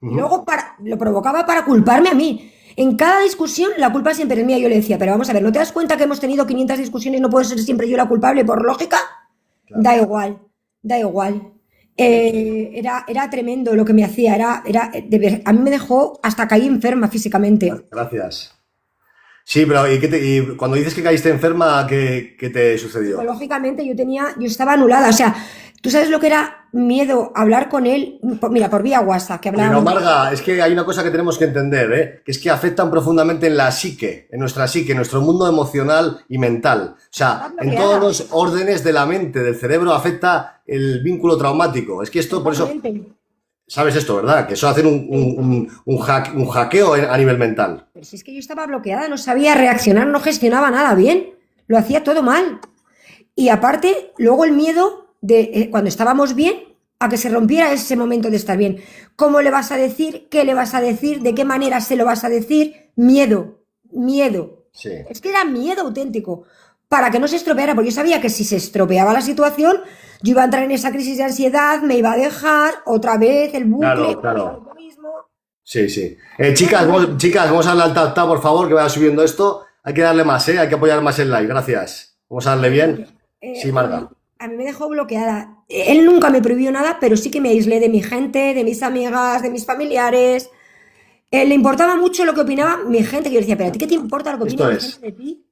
Y Ujú. luego lo provocaba para culparme a mí. En cada discusión la culpa siempre es mía. Yo le decía, pero vamos a ver, ¿no te das cuenta que hemos tenido 500 discusiones y no puedo ser siempre yo la culpable por lógica? Claro. Da igual, da igual. Era tremendo lo que me hacía. A mí me dejó hasta caí enferma físicamente. Gracias. Sí, pero y cuando dices que caíste enferma, ¿qué te sucedió? Psicológicamente yo estaba anulada. O sea, ¿tú sabes lo que era miedo hablar con él? Mira, por vía WhatsApp, que Pero hablábamos. Marga, es que hay una cosa que tenemos que entender, ¿eh? Que es que afectan profundamente en la psique, en nuestro mundo emocional y mental. O Estaba sea, en todos bloqueada. los órdenes de la mente, del cerebro, afecta el vínculo traumático. Es que esto, por eso, Totalmente. sabes esto, ¿verdad? Que eso hacen un hackeo a nivel mental. Pero si es que yo estaba bloqueada, no sabía reaccionar, no gestionaba nada bien, lo hacía todo mal. Y aparte, luego el miedo de cuando estábamos bien, a que se rompiera ese momento de estar bien. ¿Cómo le vas a decir? ¿Qué le vas a decir? ¿De qué manera se lo vas a decir? Miedo, miedo. Sí. Es que era miedo auténtico para que no se estropeara, porque yo sabía que si se estropeaba la situación, yo iba a entrar en esa crisis de ansiedad, me iba a dejar otra vez el bucle, Claro, claro. lo mismo. Sí, sí. Chicas, vamos a darle al tap, por favor, que vaya subiendo esto. Hay que darle más, ¿eh? Hay que apoyar más el like. Gracias. Vamos a darle bien. Sí, Marga. A mí me dejó bloqueada. Él nunca me prohibió nada, pero sí que me aislé de mi gente, de mis amigas, de mis familiares. Le importaba mucho lo que opinaba mi gente, que yo decía, pero ¿a ti qué te importa lo que opina Esto mi es. gente de ti?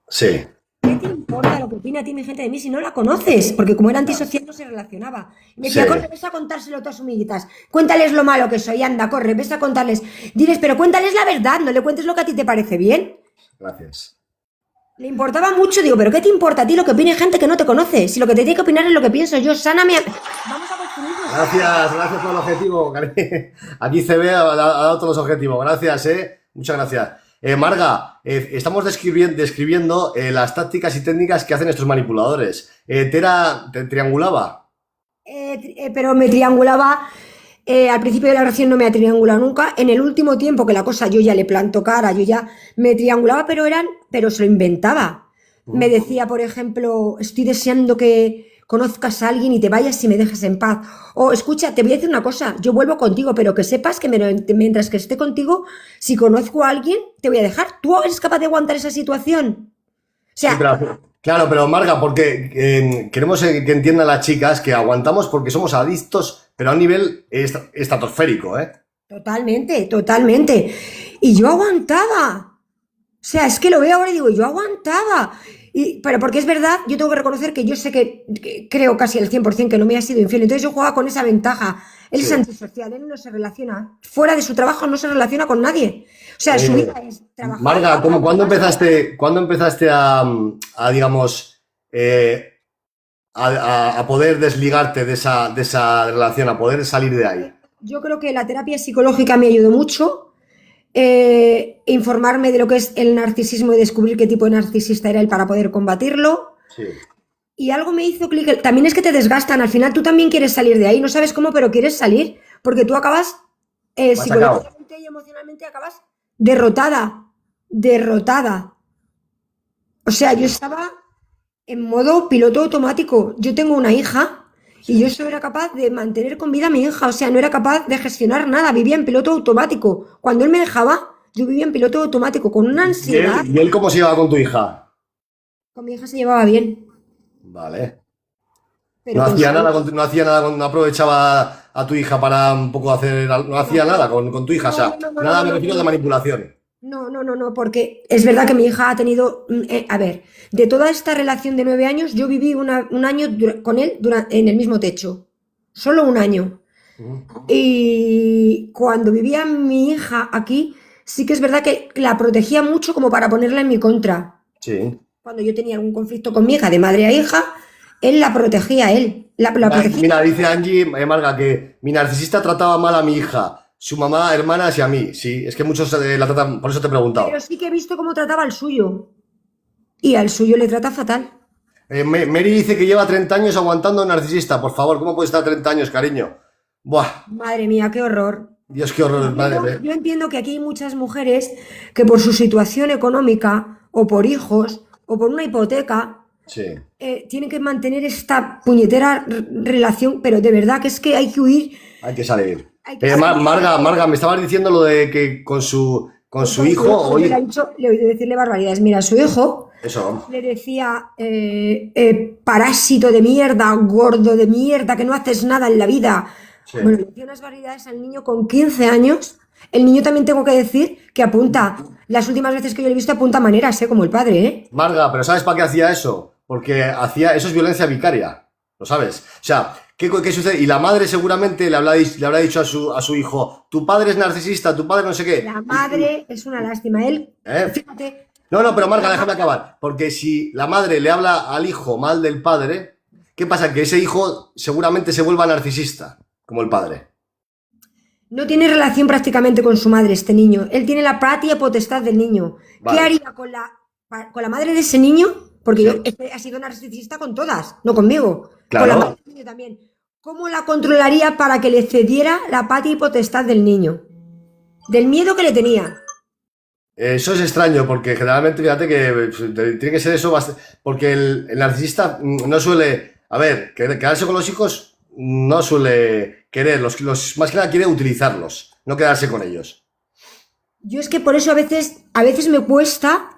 Sí. ¿Qué te importa lo que opina a ti mi gente de mí si no la conoces? Porque como era Claro. antisocial no se relacionaba. Y me Sí. decía, corre, ves a contárselo a tus amiguitas. Cuéntales lo malo que soy, anda, corre, ves a contarles. Diles, pero cuéntales la verdad, no le cuentes lo que a ti te parece bien. Gracias. Le importaba mucho, digo, pero ¿qué te importa a ti lo que opine gente que no te conoce? Si lo que te tiene que opinar es lo que pienso yo, sáname. Vamos a construirnos. Gracias por el objetivo, cariño. Aquí CB ha dado todos los objetivos. Gracias, Muchas gracias. Marga, estamos describiendo las tácticas y técnicas que hacen estos manipuladores. ¿Te triangulaba? Pero me triangulaba. Al principio de la relación no me ha triangulado nunca. En el último tiempo que la cosa yo ya le planto cara, yo ya me triangulaba, pero se lo inventaba. Me decía, por ejemplo, estoy deseando que conozcas a alguien y te vayas y me dejes en paz. O escucha, te voy a decir una cosa, yo vuelvo contigo, pero que sepas que mientras que esté contigo, si conozco a alguien, te voy a dejar. ¿Tú eres capaz de aguantar esa situación? O Sí, sea, claro, pero Marga, porque queremos que entiendan las chicas que aguantamos porque somos adictos, pero a un nivel estratosférico, ¿eh? totalmente, totalmente. Y yo aguantaba. O sea, es que lo veo ahora y digo, yo aguantaba. Pero porque es verdad, yo tengo que reconocer que yo sé que creo casi al 100% que no me ha sido infiel. Entonces yo jugaba con esa ventaja. Él es Sí. antisocial, él no se relaciona. Fuera de su trabajo no se relaciona con nadie. O sea, su vida es trabajar. Marga, ¿cuándo empezaste digamos, a poder desligarte de esa relación, a poder salir de ahí? Yo creo que la terapia psicológica me ayudó mucho. Informarme de lo que es el narcisismo y descubrir qué tipo de narcisista era él para poder combatirlo. Sí. Y algo me hizo clic. También es que te desgastan. Al final tú también quieres salir de ahí. No sabes cómo, pero quieres salir. Porque tú acabas Machacado. psicológicamente y emocionalmente acabas derrotada. Derrotada. O sea, yo estaba en modo piloto automático. Yo tengo una hija y yo solo era capaz de mantener con vida a mi hija. O sea, no era capaz de gestionar nada. Vivía en piloto automático. Cuando él me dejaba, yo vivía en piloto automático con una ¿Y ansiedad. él cómo se llevaba con tu hija? Con mi hija se llevaba bien. Vale. Pero No con hacía su- nada, no hacía nada, no aprovechaba a tu hija para un poco no hacía nada con tu hija, o sea, nada me refiero de manipulación. No, porque es verdad que mi hija ha tenido, a ver, de toda esta relación de 9 años, yo viví un año con él en el mismo techo, solo un año. Y cuando vivía mi hija aquí, sí que es verdad que la protegía mucho como para ponerla en mi contra. Sí. Cuando yo tenía algún conflicto con mi hija, de madre a hija, él la protegía a él, la protegía. Mira, dice Angie, Marga, que mi narcisista trataba mal a mi hija, su mamá, hermanas y a mí. Sí, es que muchos la tratan, por eso te he preguntado. Pero sí que he visto cómo trataba al suyo. Y al suyo le trata fatal. Mary dice que lleva 30 años aguantando a un narcisista. Por favor, ¿cómo puede estar 30 años, cariño? Buah, Madre mía, qué horror. Dios, qué horror, madre. Yo entiendo que aquí hay muchas mujeres que por su situación económica o por hijos o por una hipoteca Sí. tienen que mantener esta puñetera relación, pero de verdad que es que hay que huir. Hay que salir. Hay que salir. Marga, me estabas diciendo lo de que con su hijo, Yo oye, le he oído decirle barbaridades. Mira, su hijo eso, le decía parásito de mierda, gordo de mierda, que no haces nada en la vida. sí. Bueno, le decía unas barbaridades al niño con 15 años. El niño también tengo que decir que apunta. Las últimas veces que yo le he visto apunta maneras, como el padre, ¿eh? Marga, pero ¿sabes para qué hacía eso? Porque eso es violencia vicaria, ¿lo sabes? O sea, ¿qué sucede? Y la madre seguramente le habrá dicho a su hijo, tu padre es narcisista, tu padre no sé qué. La madre es una lástima. Él, ¿Eh? fíjate, No, pero Marga, déjame acabar. Porque si la madre le habla al hijo mal del padre, ¿qué pasa? Que ese hijo seguramente se vuelva narcisista, como el padre. no tiene relación prácticamente con su madre este niño. Él tiene la patria potestad del niño. Vale. ¿Qué haría con la madre de ese niño? Porque Sí. este ha sido narcisista con todas, no conmigo. Claro. Con la madre del niño también. ¿Cómo la controlaría para que le cediera la patria y potestad del niño? Del miedo que le tenía. Eso es extraño, porque generalmente, fíjate que tiene que ser eso, porque el narcisista no suele, a ver, quedarse con los hijos no suele querer, más que nada quiere utilizarlos, no quedarse con ellos. Yo es que por eso a veces me cuesta,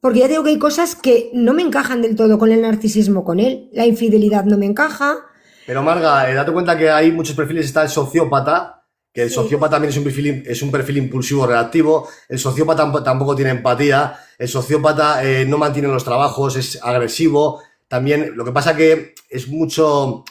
porque ya digo que hay cosas que no me encajan del todo con el narcisismo con él. La infidelidad no me encaja. Pero Marga, date cuenta que hay muchos perfiles, está el sociópata, que el Sí. sociópata también es un perfil impulsivo reactivo, el sociópata tampoco tiene empatía, el sociópata no mantiene los trabajos, es agresivo, también, lo que pasa que es mucho,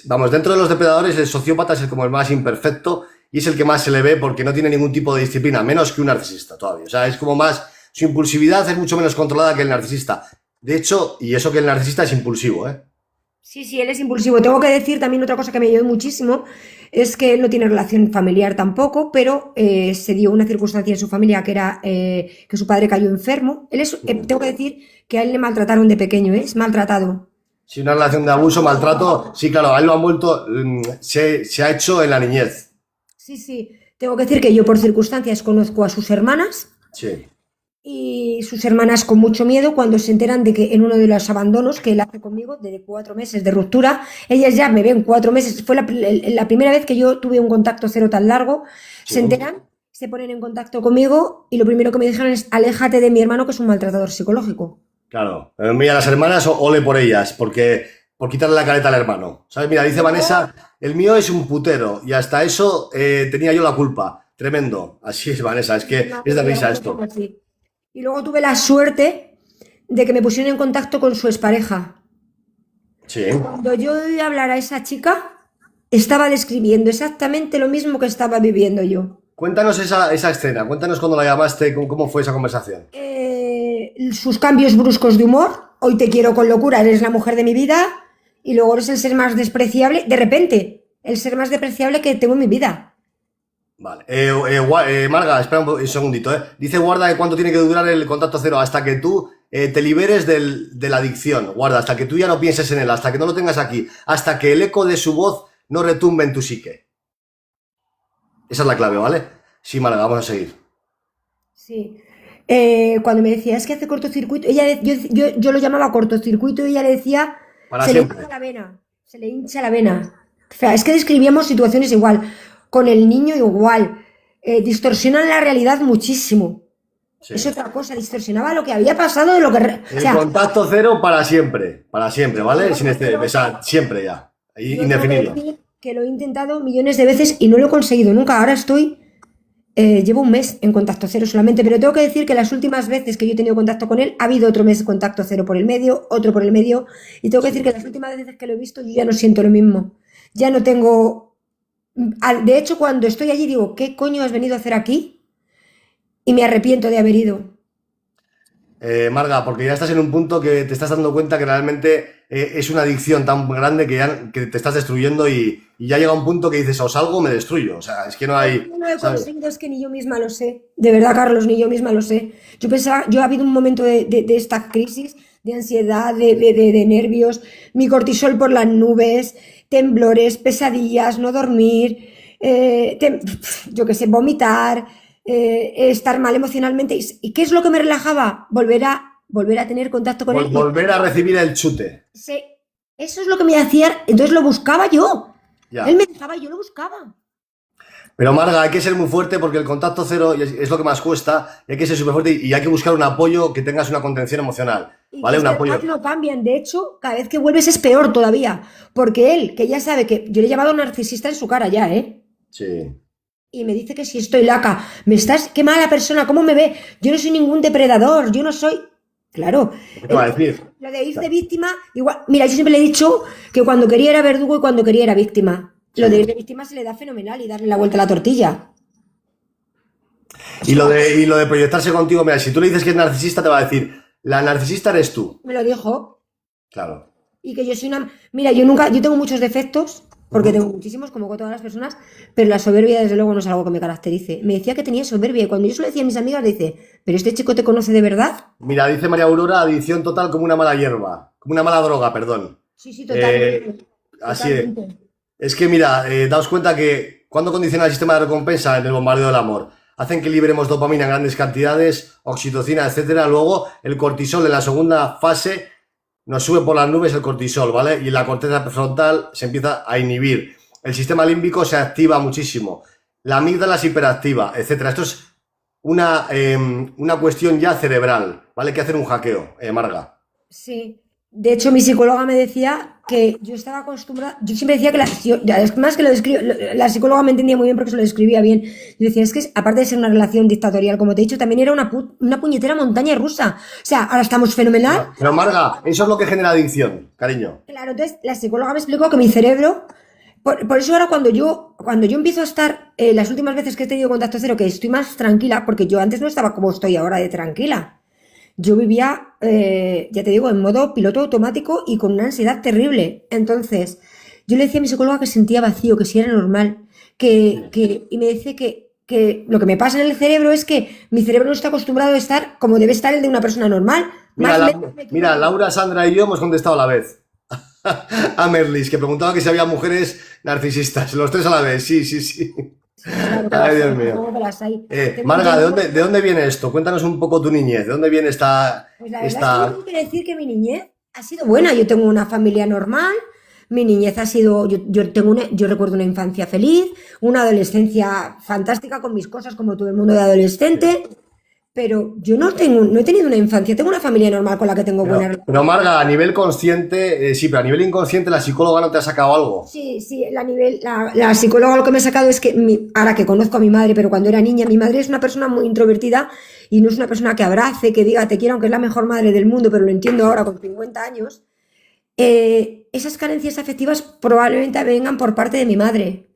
vamos, dentro de los depredadores el sociópata es como el más imperfecto y es el que más se le ve porque no tiene ningún tipo de disciplina, menos que un narcisista todavía, o sea, es como más, su impulsividad es mucho menos controlada que el narcisista, de hecho, y eso que el narcisista es impulsivo, ¿eh? Sí, él es impulsivo. Tengo que decir también otra cosa que me ayudó muchísimo, es que él no tiene relación familiar tampoco, pero se dio una circunstancia en su familia que era que su padre cayó enfermo. Tengo que decir que a él le maltrataron de pequeño, es maltratado. Si una relación de abuso, maltrato, sí, claro, a él lo han vuelto, se ha hecho en la niñez. Sí. Tengo que decir que yo por circunstancias conozco a sus hermanas Sí. y sus hermanas con mucho miedo cuando se enteran de que en uno de los abandonos que él hace conmigo, de 4 meses de ruptura, ellas ya me ven 4 meses, fue la primera vez que yo tuve un contacto cero tan largo, Sí. se enteran, se ponen en contacto conmigo y lo primero que me dijeron es aléjate de mi hermano que es un maltratador psicológico. Claro. Mira, las hermanas, ole por ellas, por quitarle la careta al hermano. ¿Sabes? Mira, dice Vanessa, el mío es un putero y hasta eso tenía yo la culpa. Tremendo. Así es, Vanessa, es que es de risa esto. Así. Y luego tuve la suerte de que me pusieron en contacto con su expareja. Sí. Cuando yo oí hablar a esa chica, estaba describiendo exactamente lo mismo que estaba viviendo yo. Cuéntanos esa escena, cuéntanos cuando la llamaste, cómo fue esa conversación. Sus cambios bruscos de humor, hoy te quiero con locura, eres la mujer de mi vida, y luego eres el ser más despreciable, de repente, el ser más despreciable que tengo en mi vida. Vale. Marga, espera un segundito, ¿eh? Dice Guarda de cuánto tiene que durar el contacto cero hasta que tú te liberes de la adicción. Guarda, hasta que tú ya no pienses en él, hasta que no lo tengas aquí, hasta que el eco de su voz no retumbe en tu psique. Esa es la clave, ¿vale? Sí, Marga, vamos a seguir. Sí. Cuando me decía, es que hace cortocircuito, yo lo llamaba cortocircuito y ella le decía, Para se le siempre. hincha la vena, se le hincha la vena. O sea, es que describíamos situaciones igual, con el niño igual, distorsionan la realidad muchísimo. Sí. Es otra cosa, distorsionaba lo que había pasado de lo que... El contacto cero para siempre, ¿vale? Sin o sea, siempre ya, indefinido. Que lo he intentado millones de veces y no lo he conseguido nunca. Ahora llevo un mes en contacto cero solamente, pero tengo que decir que las últimas veces que yo he tenido contacto con él, ha habido otro mes de contacto cero por el medio, otro por el medio, y tengo que decir que las últimas veces que lo he visto yo ya no siento lo mismo. Ya no tengo... De hecho, cuando estoy allí digo, ¿qué coño has venido a hacer aquí? Y me arrepiento de haber ido. Marga, porque ya estás en un punto que te estás dando cuenta que realmente es una adicción tan grande que te estás destruyendo y ya llega un punto que dices, o salgo o me destruyo. O sea, es que no hay... No lo he conseguido, es que ni yo misma lo sé. De verdad, Carlos, ni yo misma lo sé. Yo ha habido un momento de esta crisis, de ansiedad, de nervios, mi cortisol por las nubes, temblores, pesadillas, no dormir, yo qué sé, vomitar, estar mal emocionalmente. ¿Y qué es lo que me relajaba? Volver a tener contacto con él. Volver a recibir el chute. Sí, eso es lo que me hacía, entonces lo buscaba yo. Ya. Él me dejaba y yo lo buscaba. Pero Marga, hay que ser muy fuerte porque el contacto cero es lo que más cuesta, y hay que ser súper fuerte y hay que buscar un apoyo que tengas una contención emocional, ¿vale? Un apoyo. No cambian, de hecho, cada vez que vuelves es peor todavía, porque él, que ya sabe que yo le he llamado narcisista en su cara ya, ¿eh? Sí. Y me dice que si estoy laca, qué mala persona, ¿cómo me ve? Yo no soy ningún depredador, yo no soy... Claro. ¿Qué te va a decir? Lo de ir de víctima, igual, mira, yo siempre le he dicho que cuando quería era verdugo y cuando quería era víctima. Lo de ir de víctima se le da fenomenal y darle la vuelta a la tortilla. Y lo de proyectarse contigo, mira, si tú le dices que es narcisista, te va a decir, la narcisista eres tú. Me lo dijo. Claro. Y que yo soy una... Mira, yo tengo muchos defectos, porque tengo muchísimos, como todas las personas, pero la soberbia, desde luego, no es algo que me caracterice. Me decía que tenía soberbia, y cuando yo se lo decía a mis amigas, dice, ¿pero este chico te conoce de verdad? Mira, dice María Aurora, adicción total como una mala hierba, como una mala droga, perdón. Sí, totalmente. Así es. Es que mira, daos cuenta que cuando condiciona el sistema de recompensa en el bombardeo del amor, hacen que liberemos dopamina en grandes cantidades, oxitocina, etcétera. Luego, el cortisol en la segunda fase nos sube por las nubes el cortisol, ¿vale? Y la corteza prefrontal se empieza a inhibir. El sistema límbico se activa muchísimo. La amígdala se hiperactiva, etcétera. Esto es una cuestión ya cerebral, ¿vale? Hay que hacer un hackeo, Marga. Sí. De hecho, mi psicóloga me decía que yo estaba acostumbrada, yo siempre decía que la psicóloga me entendía muy bien porque se lo describía bien. Yo decía, es que aparte de ser una relación dictatorial, como te he dicho, también era una puñetera montaña rusa. O sea, ahora estamos fenomenal. Pero Marga, eso es lo que genera adicción, cariño. Claro, entonces la psicóloga me explicó que mi cerebro, por eso ahora cuando yo empiezo a estar, las últimas veces que he tenido contacto cero, que estoy más tranquila, porque yo antes no estaba como estoy ahora de tranquila. Yo vivía, ya te digo, en modo piloto automático y con una ansiedad terrible. Entonces, yo le decía a mi psicóloga que sentía vacío, que si era normal, y me dice que lo que me pasa en el cerebro es que mi cerebro no está acostumbrado a estar como debe estar el de una persona normal. Mira, Laura, Sandra y yo hemos contestado a la vez. A Merlis, que preguntaba que si había mujeres narcisistas. Los tres a la vez, sí. Ay, Dios mío. Marga, ¿de dónde viene esto? Cuéntanos un poco tu niñez. ¿De dónde viene esta...? Pues la verdad es que tengo que decir que mi niñez ha sido buena. Yo tengo una familia normal. Mi niñez ha sido... Yo recuerdo una infancia feliz, una adolescencia fantástica con mis cosas como todo el mundo de adolescente. pero yo no he tenido una infancia, tengo una familia normal con la que tengo buena relación. Pero Marga, a nivel consciente, sí, pero a nivel inconsciente la psicóloga no te ha sacado algo. Sí, sí, la psicóloga lo que me ha sacado es que, ahora que conozco a mi madre, pero cuando era niña, mi madre es una persona muy introvertida y no es una persona que abrace, que diga te quiero, aunque es la mejor madre del mundo, pero lo entiendo ahora con 50 años. Esas carencias afectivas probablemente vengan por parte de mi madre.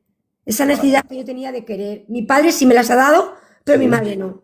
Esa necesidad que yo tenía de querer. Mi padre sí me las ha dado, pero mi madre no.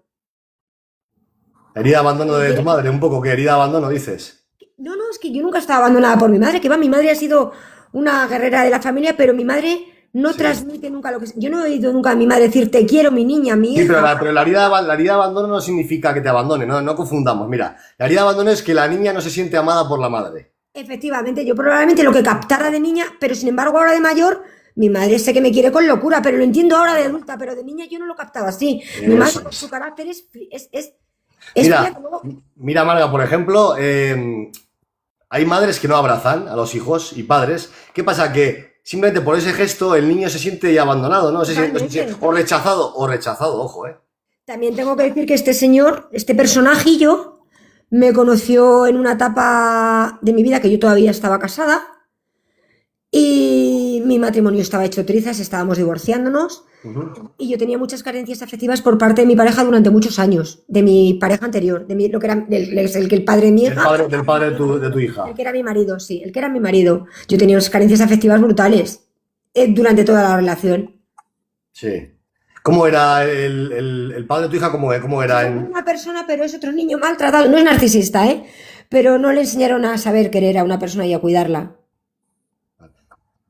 Herida de abandono de tu madre, un poco que herida de abandono dices. No, no, es que yo nunca estaba abandonada por mi madre, que va, mi madre ha sido una guerrera de la familia, pero mi madre no Sí. transmite nunca lo que... Yo no he oído nunca a mi madre decir te quiero, mi niña, mi Sí, hija. pero la herida de abandono no significa que te abandone, no confundamos. Mira, la herida de abandono es que la niña no se siente amada por la madre. Efectivamente, yo probablemente lo que captara de niña, pero sin embargo ahora de mayor, mi madre sé que me quiere con locura, pero lo entiendo ahora de adulta, pero de niña yo no lo captaba así. Mi madre, Eso es. su carácter es Mira, fría, luego- mira, Marga, por ejemplo, hay madres que no abrazan a los hijos y padres. ¿Qué pasa? Que simplemente por ese gesto el niño se siente ya abandonado, ¿no? Totalmente. O rechazado, ojo, ¿eh? También tengo que decir que este señor, este personajillo, me conoció en una etapa de mi vida que yo todavía estaba casada y mi matrimonio estaba hecho trizas, estábamos divorciándonos Ujú. y yo tenía muchas carencias afectivas por parte de mi pareja durante muchos años, de mi pareja anterior, lo que era el padre de mi hija, Del padre de tu hija. el que era mi marido, sí, el que era mi marido. Yo tenía unas carencias afectivas brutales durante toda la relación. Sí. ¿Cómo era el padre de tu hija? ¿Cómo era Es una persona, pero es otro niño maltratado. No es narcisista, ¿eh? Pero no le enseñaron a saber querer a una persona y a cuidarla.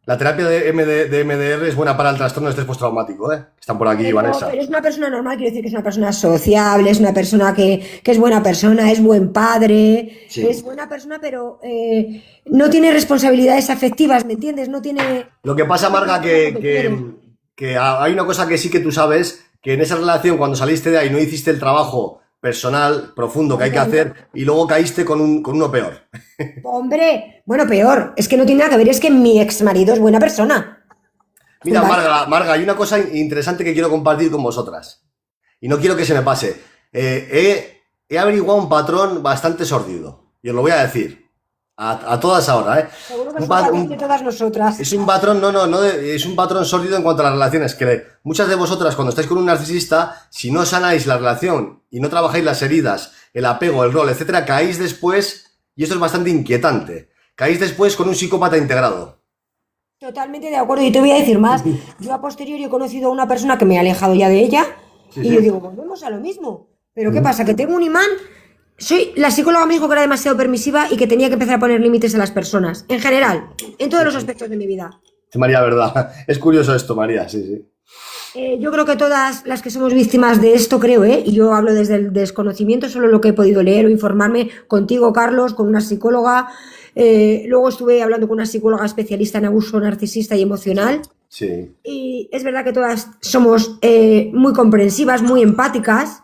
La terapia de MDR es buena para el trastorno de estrés postraumático, ¿eh? Están por aquí, Vanessa. Pero es una persona normal, quiero decir que es una persona sociable, es una persona que es buena persona, es buen padre, Sí. es buena persona, pero no tiene responsabilidades afectivas, ¿me entiendes? No tiene... Lo que pasa, Marga, que hay una cosa que sí que tú sabes, que en esa relación, cuando saliste de ahí, no hiciste el trabajo personal, profundo que hay que hacer, y luego caíste con uno peor. Hombre, bueno, peor, es que no tiene nada que ver, es que mi ex marido es buena persona. Mira, Vale. Marga, hay una cosa interesante que quiero compartir con vosotras. Y no quiero que se me pase. He averiguado un patrón bastante sórdido. Y os lo voy a decir. A todas ahora, ¿eh? Seguro que Un es pa- un un- de todas nosotras. Es un patrón, es un patrón sórdido en cuanto a las relaciones, que muchas de vosotras cuando estáis con un narcisista, si no sanáis la relación y no trabajáis las heridas, el apego, el rol, etcétera, caéis después, y esto es bastante inquietante, caéis después con un psicópata integrado. Totalmente de acuerdo. Y te voy a decir más. Yo a posteriori he conocido a una persona que me he alejado ya de ella Sí, y sí. yo digo, volvemos a lo mismo. Pero ¿qué pasa? Que tengo un imán. La psicóloga me dijo que era demasiado permisiva y que tenía que empezar a poner límites a las personas. En general, en todos los aspectos de mi vida. Sí, María, verdad. Es curioso esto, María, sí, sí. Yo creo que todas las que somos víctimas de esto, creo, y yo hablo desde el desconocimiento, solo lo que he podido leer o informarme contigo, Carlos, con una psicóloga. Luego estuve hablando con una psicóloga especialista en abuso narcisista y emocional. Sí. Y es verdad que todas somos muy comprensivas, muy empáticas.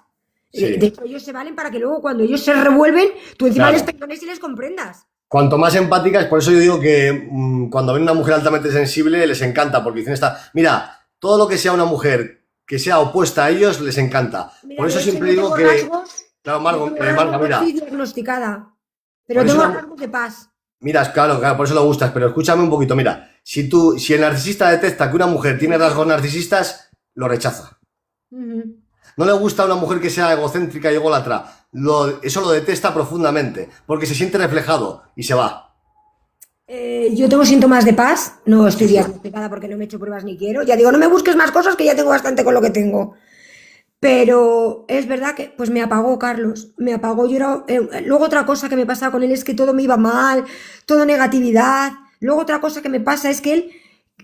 Sí. De hecho, ellos se valen para que luego cuando ellos se revuelven, tú encima Claro. les perdones y les comprendas. Cuanto más empáticas, por eso yo digo que cuando ven una mujer altamente sensible les encanta, porque dicen mira, todo lo que sea una mujer que sea opuesta a ellos les encanta. Mira, Por eso de hecho, siempre yo digo tengo que, rasgos- claro, yo tengo Marga, rasgos, mira, estoy diagnosticada, pero Por eso tengo no- rasgos de paz. mira, claro, por eso le gustas, pero escúchame un poquito, mira, si el narcisista detecta que una mujer tiene rasgos narcisistas, lo rechaza. Ujú. No le gusta a una mujer que sea egocéntrica y ególatra, eso lo detesta profundamente, porque se siente reflejado y se va. Yo tengo síntomas de paz, no estoy diagnosticada porque no me he hecho pruebas ni quiero. Ya digo, no me busques más cosas que ya tengo bastante con lo que tengo. Pero es verdad que pues me apagó Carlos, me apagó. Luego otra cosa que me pasa con él es que todo me iba mal, todo negatividad. Luego otra cosa que me pasa es que él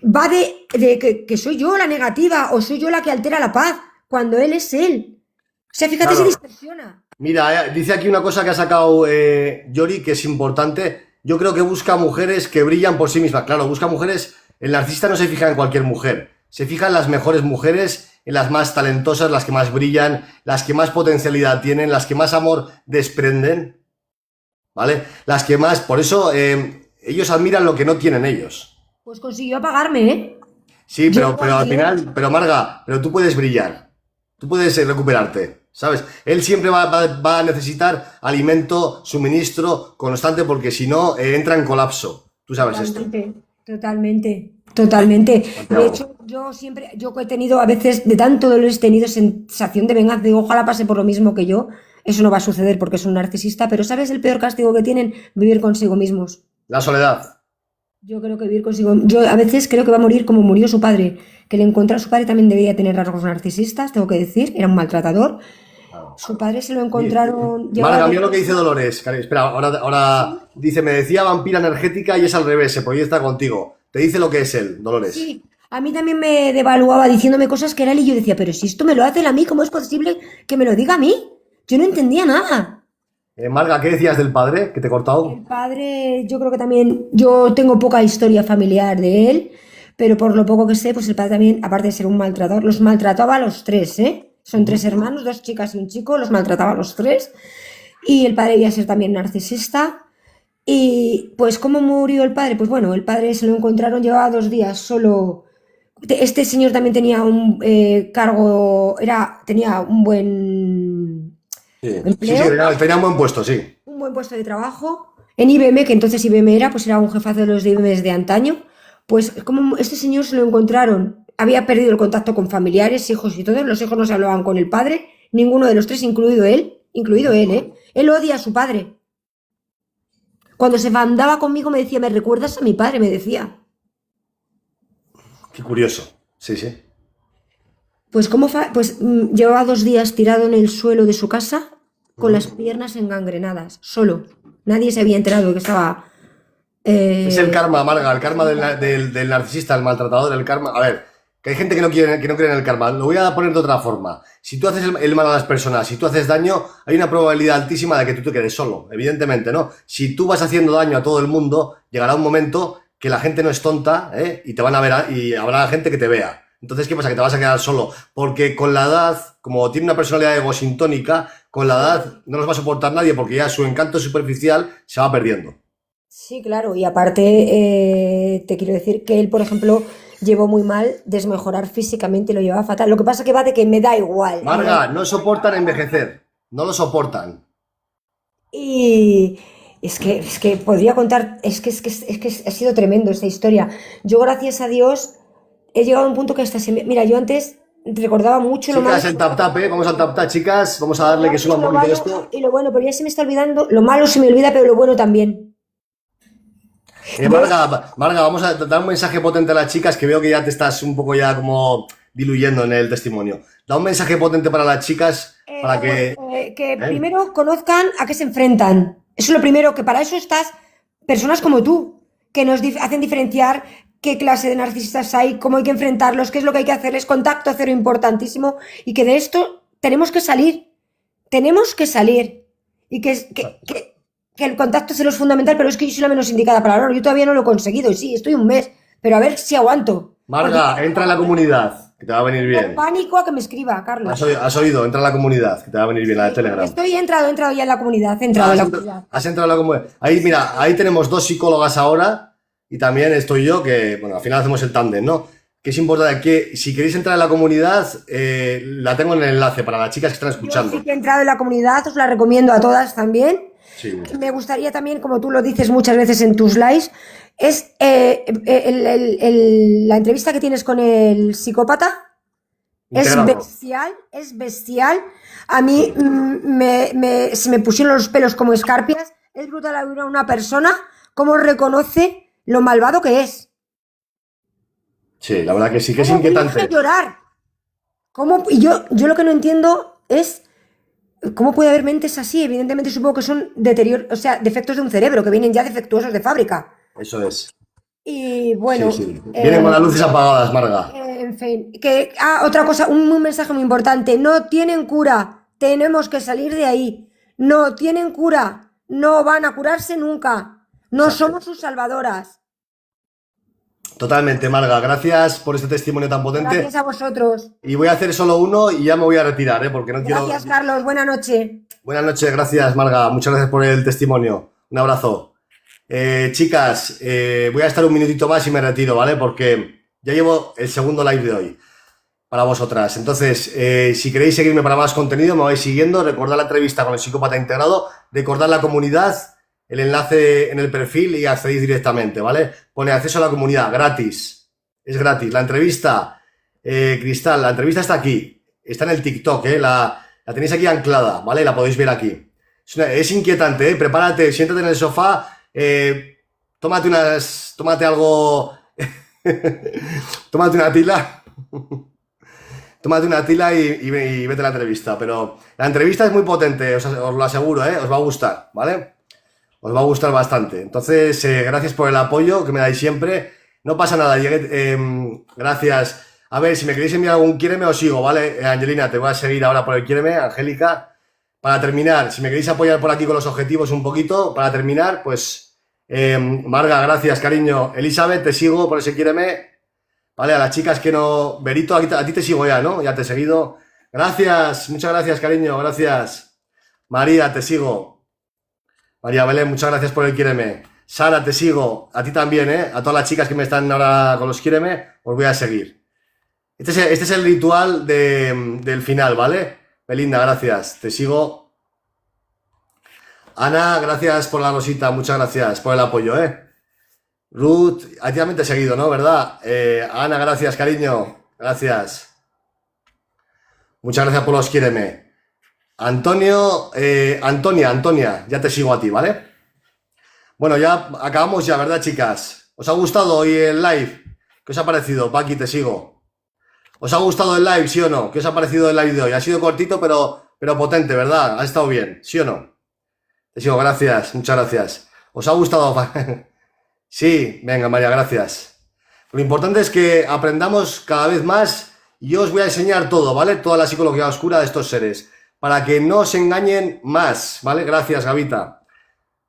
va que soy yo la negativa o soy yo la que altera la paz, cuando él es él. O sea, fíjate, Claro. se distorsiona. Mira, dice aquí una cosa que ha sacado Yori, que es importante. Yo creo que busca mujeres que brillan por sí mismas. Claro, busca mujeres. El narcisista no se fija en cualquier mujer. Se fija en las mejores mujeres, en las más talentosas, las que más brillan, las que más potencialidad tienen, las que más amor desprenden. ¿Vale? Las que más. Por eso ellos admiran lo que no tienen ellos. Pues consiguió apagarme, ¿eh? Sí, Yo pero al considero- final. Pero Marga, pero tú puedes brillar. Tú puedes recuperarte. ¿sabes? Él siempre va a necesitar alimento, suministro constante, porque si no, entra en colapso. Tú sabes esto. Totalmente, totalmente, totalmente. De Santiago. hecho, yo he tenido a veces, de tanto dolor, he tenido sensación de venganza. Digo, ojalá pase por lo mismo que yo. Eso no va a suceder porque es un narcisista, pero ¿sabes el peor castigo que tienen? Vivir consigo mismos. La soledad. Yo creo que vivir consigo. Yo a veces creo que va a morir como murió su padre. Que le encontró a su padre también debía tener rasgos narcisistas, tengo que decir. Era un maltratador. Su padre se lo encontraron. Marga, Llevaba mira lo que dice Dolores. Cari, espera, ahora dice, me decía vampira energética y es al revés, se proyecta contigo. Te dice lo que es él, Dolores. Sí, a mí también me devaluaba diciéndome cosas que era él y yo decía, pero si esto me lo hace él a mí, ¿cómo es posible que me lo diga a mí? Yo no entendía nada. Marga, ¿qué decías del padre que te he cortado? El padre, yo creo que también, yo tengo poca historia familiar de él, pero por lo poco que sé, pues el padre también, aparte de ser un maltratador, los maltrataba a los tres, ¿eh? Son tres hermanos, dos chicas y un chico, los maltrataba a los tres. Y el padre debía ser también narcisista. Y pues, ¿cómo murió el padre? Pues bueno, el padre se lo encontraron, llevaba 2 días solo. Este señor también tenía un cargo, tenía un buen Sí, sí, sí, empleo, tenía un buen puesto, sí. un buen puesto de trabajo en IBM, que entonces IBM pues era un jefazo de los de IBM de antaño. Pues como este señor se lo encontraron, había perdido el contacto con familiares, hijos y todos, los hijos no se hablaban con el padre, ninguno de los tres, incluido él, ¿eh? Él odia a su padre. Cuando se andaba conmigo me decía, ¿me recuerdas a mi padre? Me decía. Qué curioso. Sí, sí. Pues, llevaba 2 días tirado en el suelo de su casa con las piernas engangrenadas, solo. Nadie se había enterado de que estaba. Es el eh, karma, Marga, el karma del narcisista, el maltratador, el karma. A ver, que hay gente que no cree en el karma. Lo voy a poner de otra forma. Si tú haces el mal a las personas, si tú haces daño, hay una probabilidad altísima de que tú te quedes solo, evidentemente, ¿no? Si tú vas haciendo daño a todo el mundo, llegará un momento que la gente no es tonta, ¿eh? Y te van a ver y habrá gente que te vea. Entonces, ¿qué pasa? Que te vas a quedar solo. Porque con la edad, como tiene una personalidad egocintónica, con la edad no los va a soportar nadie porque ya su encanto superficial se va perdiendo. Sí, claro, y aparte te quiero decir que él, por ejemplo, llevó muy mal desmejorar físicamente, lo llevaba fatal. Lo que pasa que va de que me da igual. Marga, no soportan envejecer. No lo soportan. Y es que podría contar, es que ha sido tremendo esta historia. Yo, gracias a Dios, he llegado a un punto que hasta Mira, yo antes recordaba mucho lo malo, Chicas, el tap tap, ¿eh? Vamos al tap tap, chicas. Vamos a darle que suba un lo poquito malo esto. y lo bueno, pero ya se me está olvidando. Lo malo se me olvida, pero lo bueno también. De- Marga, vamos a dar un mensaje potente a las chicas que veo que ya te estás un poco ya como diluyendo en el testimonio. Da un mensaje potente para las chicas para que... que ¿eh? primero conozcan a qué se enfrentan. Eso es lo primero, que para eso estás personas como tú, que nos hacen diferenciar qué clase de narcisistas hay, cómo hay que enfrentarlos, qué es lo que hay que hacerles, contacto cero importantísimo, y que de esto tenemos que salir, y que el contacto cero es fundamental, pero es que yo soy la menos indicada para hablarlo. Yo todavía no lo he conseguido, y sí, estoy un mes, pero a ver si aguanto. Porque Marga, entra en la comunidad, que te va a venir tengo bien. pánico a que me escriba, ¿Has Carlos. oído? Has oído? Entra en la comunidad, que te va a venir bien, la de Telegram. He entrado ya en la comunidad, he entrado en la comunidad. Has entrado en la comunidad. Ahí, mira, ahí tenemos dos psicólogas ahora y también estoy yo, que, bueno, al final hacemos el tándem, ¿no? Que es importante que si queréis entrar en la comunidad, la tengo en el enlace para las chicas que están Yo escuchando. sí que he entrado en la comunidad, os la recomiendo a todas también. Sí. Me gustaría también, como tú lo dices muchas veces en tus lives, es la entrevista que tienes con el psicópata. Es Integrarlo. bestial, es bestial. A mí se me pusieron los pelos como escarpias. Es brutal ver a una persona cómo reconoce lo malvado que es. Sí, la verdad que sí, que es Cómo finge inquietante. llorar. Y yo lo que no entiendo es cómo puede haber mentes así. Evidentemente supongo que son defectos de un cerebro que vienen ya defectuosos de fábrica. Eso es. Y Sí, bueno, sí. Vienen con las luces apagadas, Marga. en fin, otra cosa, un mensaje muy importante, no tienen cura, tenemos que salir de ahí, no tienen cura, no van a curarse nunca, no Exacto. somos sus salvadoras. Totalmente, Marga. Gracias por este testimonio tan potente. Gracias a vosotros. Y voy a hacer solo uno y ya me voy a retirar, ¿eh? Porque no quiero... Gracias, Carlos, buena noche. Buenas noches, gracias, Marga. Muchas gracias por el testimonio. Un abrazo. Chicas, voy a estar un minutito más y me retiro, ¿vale? Porque ya llevo el segundo live de hoy. para vosotras. Entonces, si queréis seguirme para más contenido, me vais siguiendo. Recordad la entrevista con el psicópata integrado. Recordad la comunidad, el enlace en el perfil y accedéis directamente, ¿vale? Pone acceso a la comunidad, gratis. Es gratis. La entrevista, Cristal, la entrevista está aquí. Está en el TikTok, la tenéis aquí anclada, ¿vale? La podéis ver aquí. Es inquietante, ¿eh? Prepárate, siéntate en el sofá, tómate algo, tómate una tila. Tómate una tila y vete a la entrevista. Pero la entrevista es muy potente, os lo aseguro, os va a gustar, ¿vale? Os va a gustar bastante. Entonces, gracias por el apoyo que me dais siempre. No pasa nada, gracias. A ver, si me queréis enviar algún quiéreme, os sigo, ¿vale? Angelina, te voy a seguir ahora por el quiéreme. Angélica, para terminar, si me queréis apoyar por aquí con los objetivos un poquito, para terminar, pues, Marga, gracias, cariño. Elizabeth, te sigo por ese quiéreme. Vale, a las chicas que no... Berito, a ti te sigo ya, ¿no? Ya te he seguido. Gracias, muchas gracias, cariño, gracias. María, te sigo. María Belén, muchas gracias por el quiéreme. Sara, te sigo. A ti también, ¿eh? A todas las chicas que me están ahora con los quiéreme, os voy a seguir. Este es el ritual del final, ¿vale? Belinda, gracias. Te sigo. Ana, gracias por la rosita, muchas gracias por el apoyo, ¿eh? Ruth, activamente seguido, ¿no? ¿Verdad? Ana, gracias, cariño. Gracias. Muchas gracias por los quiéreme. Antonio, Antonia, ya te sigo a ti, ¿vale? Bueno, ya acabamos ya, ¿verdad, chicas? ¿Os ha gustado hoy el live? ¿Qué os ha parecido? Paqui, te sigo. ¿Os ha gustado el live, sí o no? ¿Qué os ha parecido el live de hoy? Ha sido cortito, pero potente, ¿verdad? Ha estado bien, ¿sí o no? Te sigo, gracias, muchas gracias. ¿Os ha gustado? Sí, venga, María, gracias. Lo importante es que aprendamos cada vez más y yo os voy a enseñar todo, ¿vale? Toda la psicología oscura de estos seres, para que no os engañen más, ¿vale? Gracias, Gavita.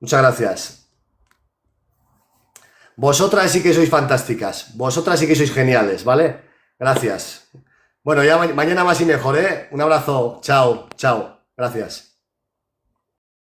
Muchas gracias. Vosotras sí que sois fantásticas, vosotras sí que sois geniales, ¿vale? Gracias. Bueno, ya mañana más y mejor, ¿eh? Un abrazo, chao, chao, gracias.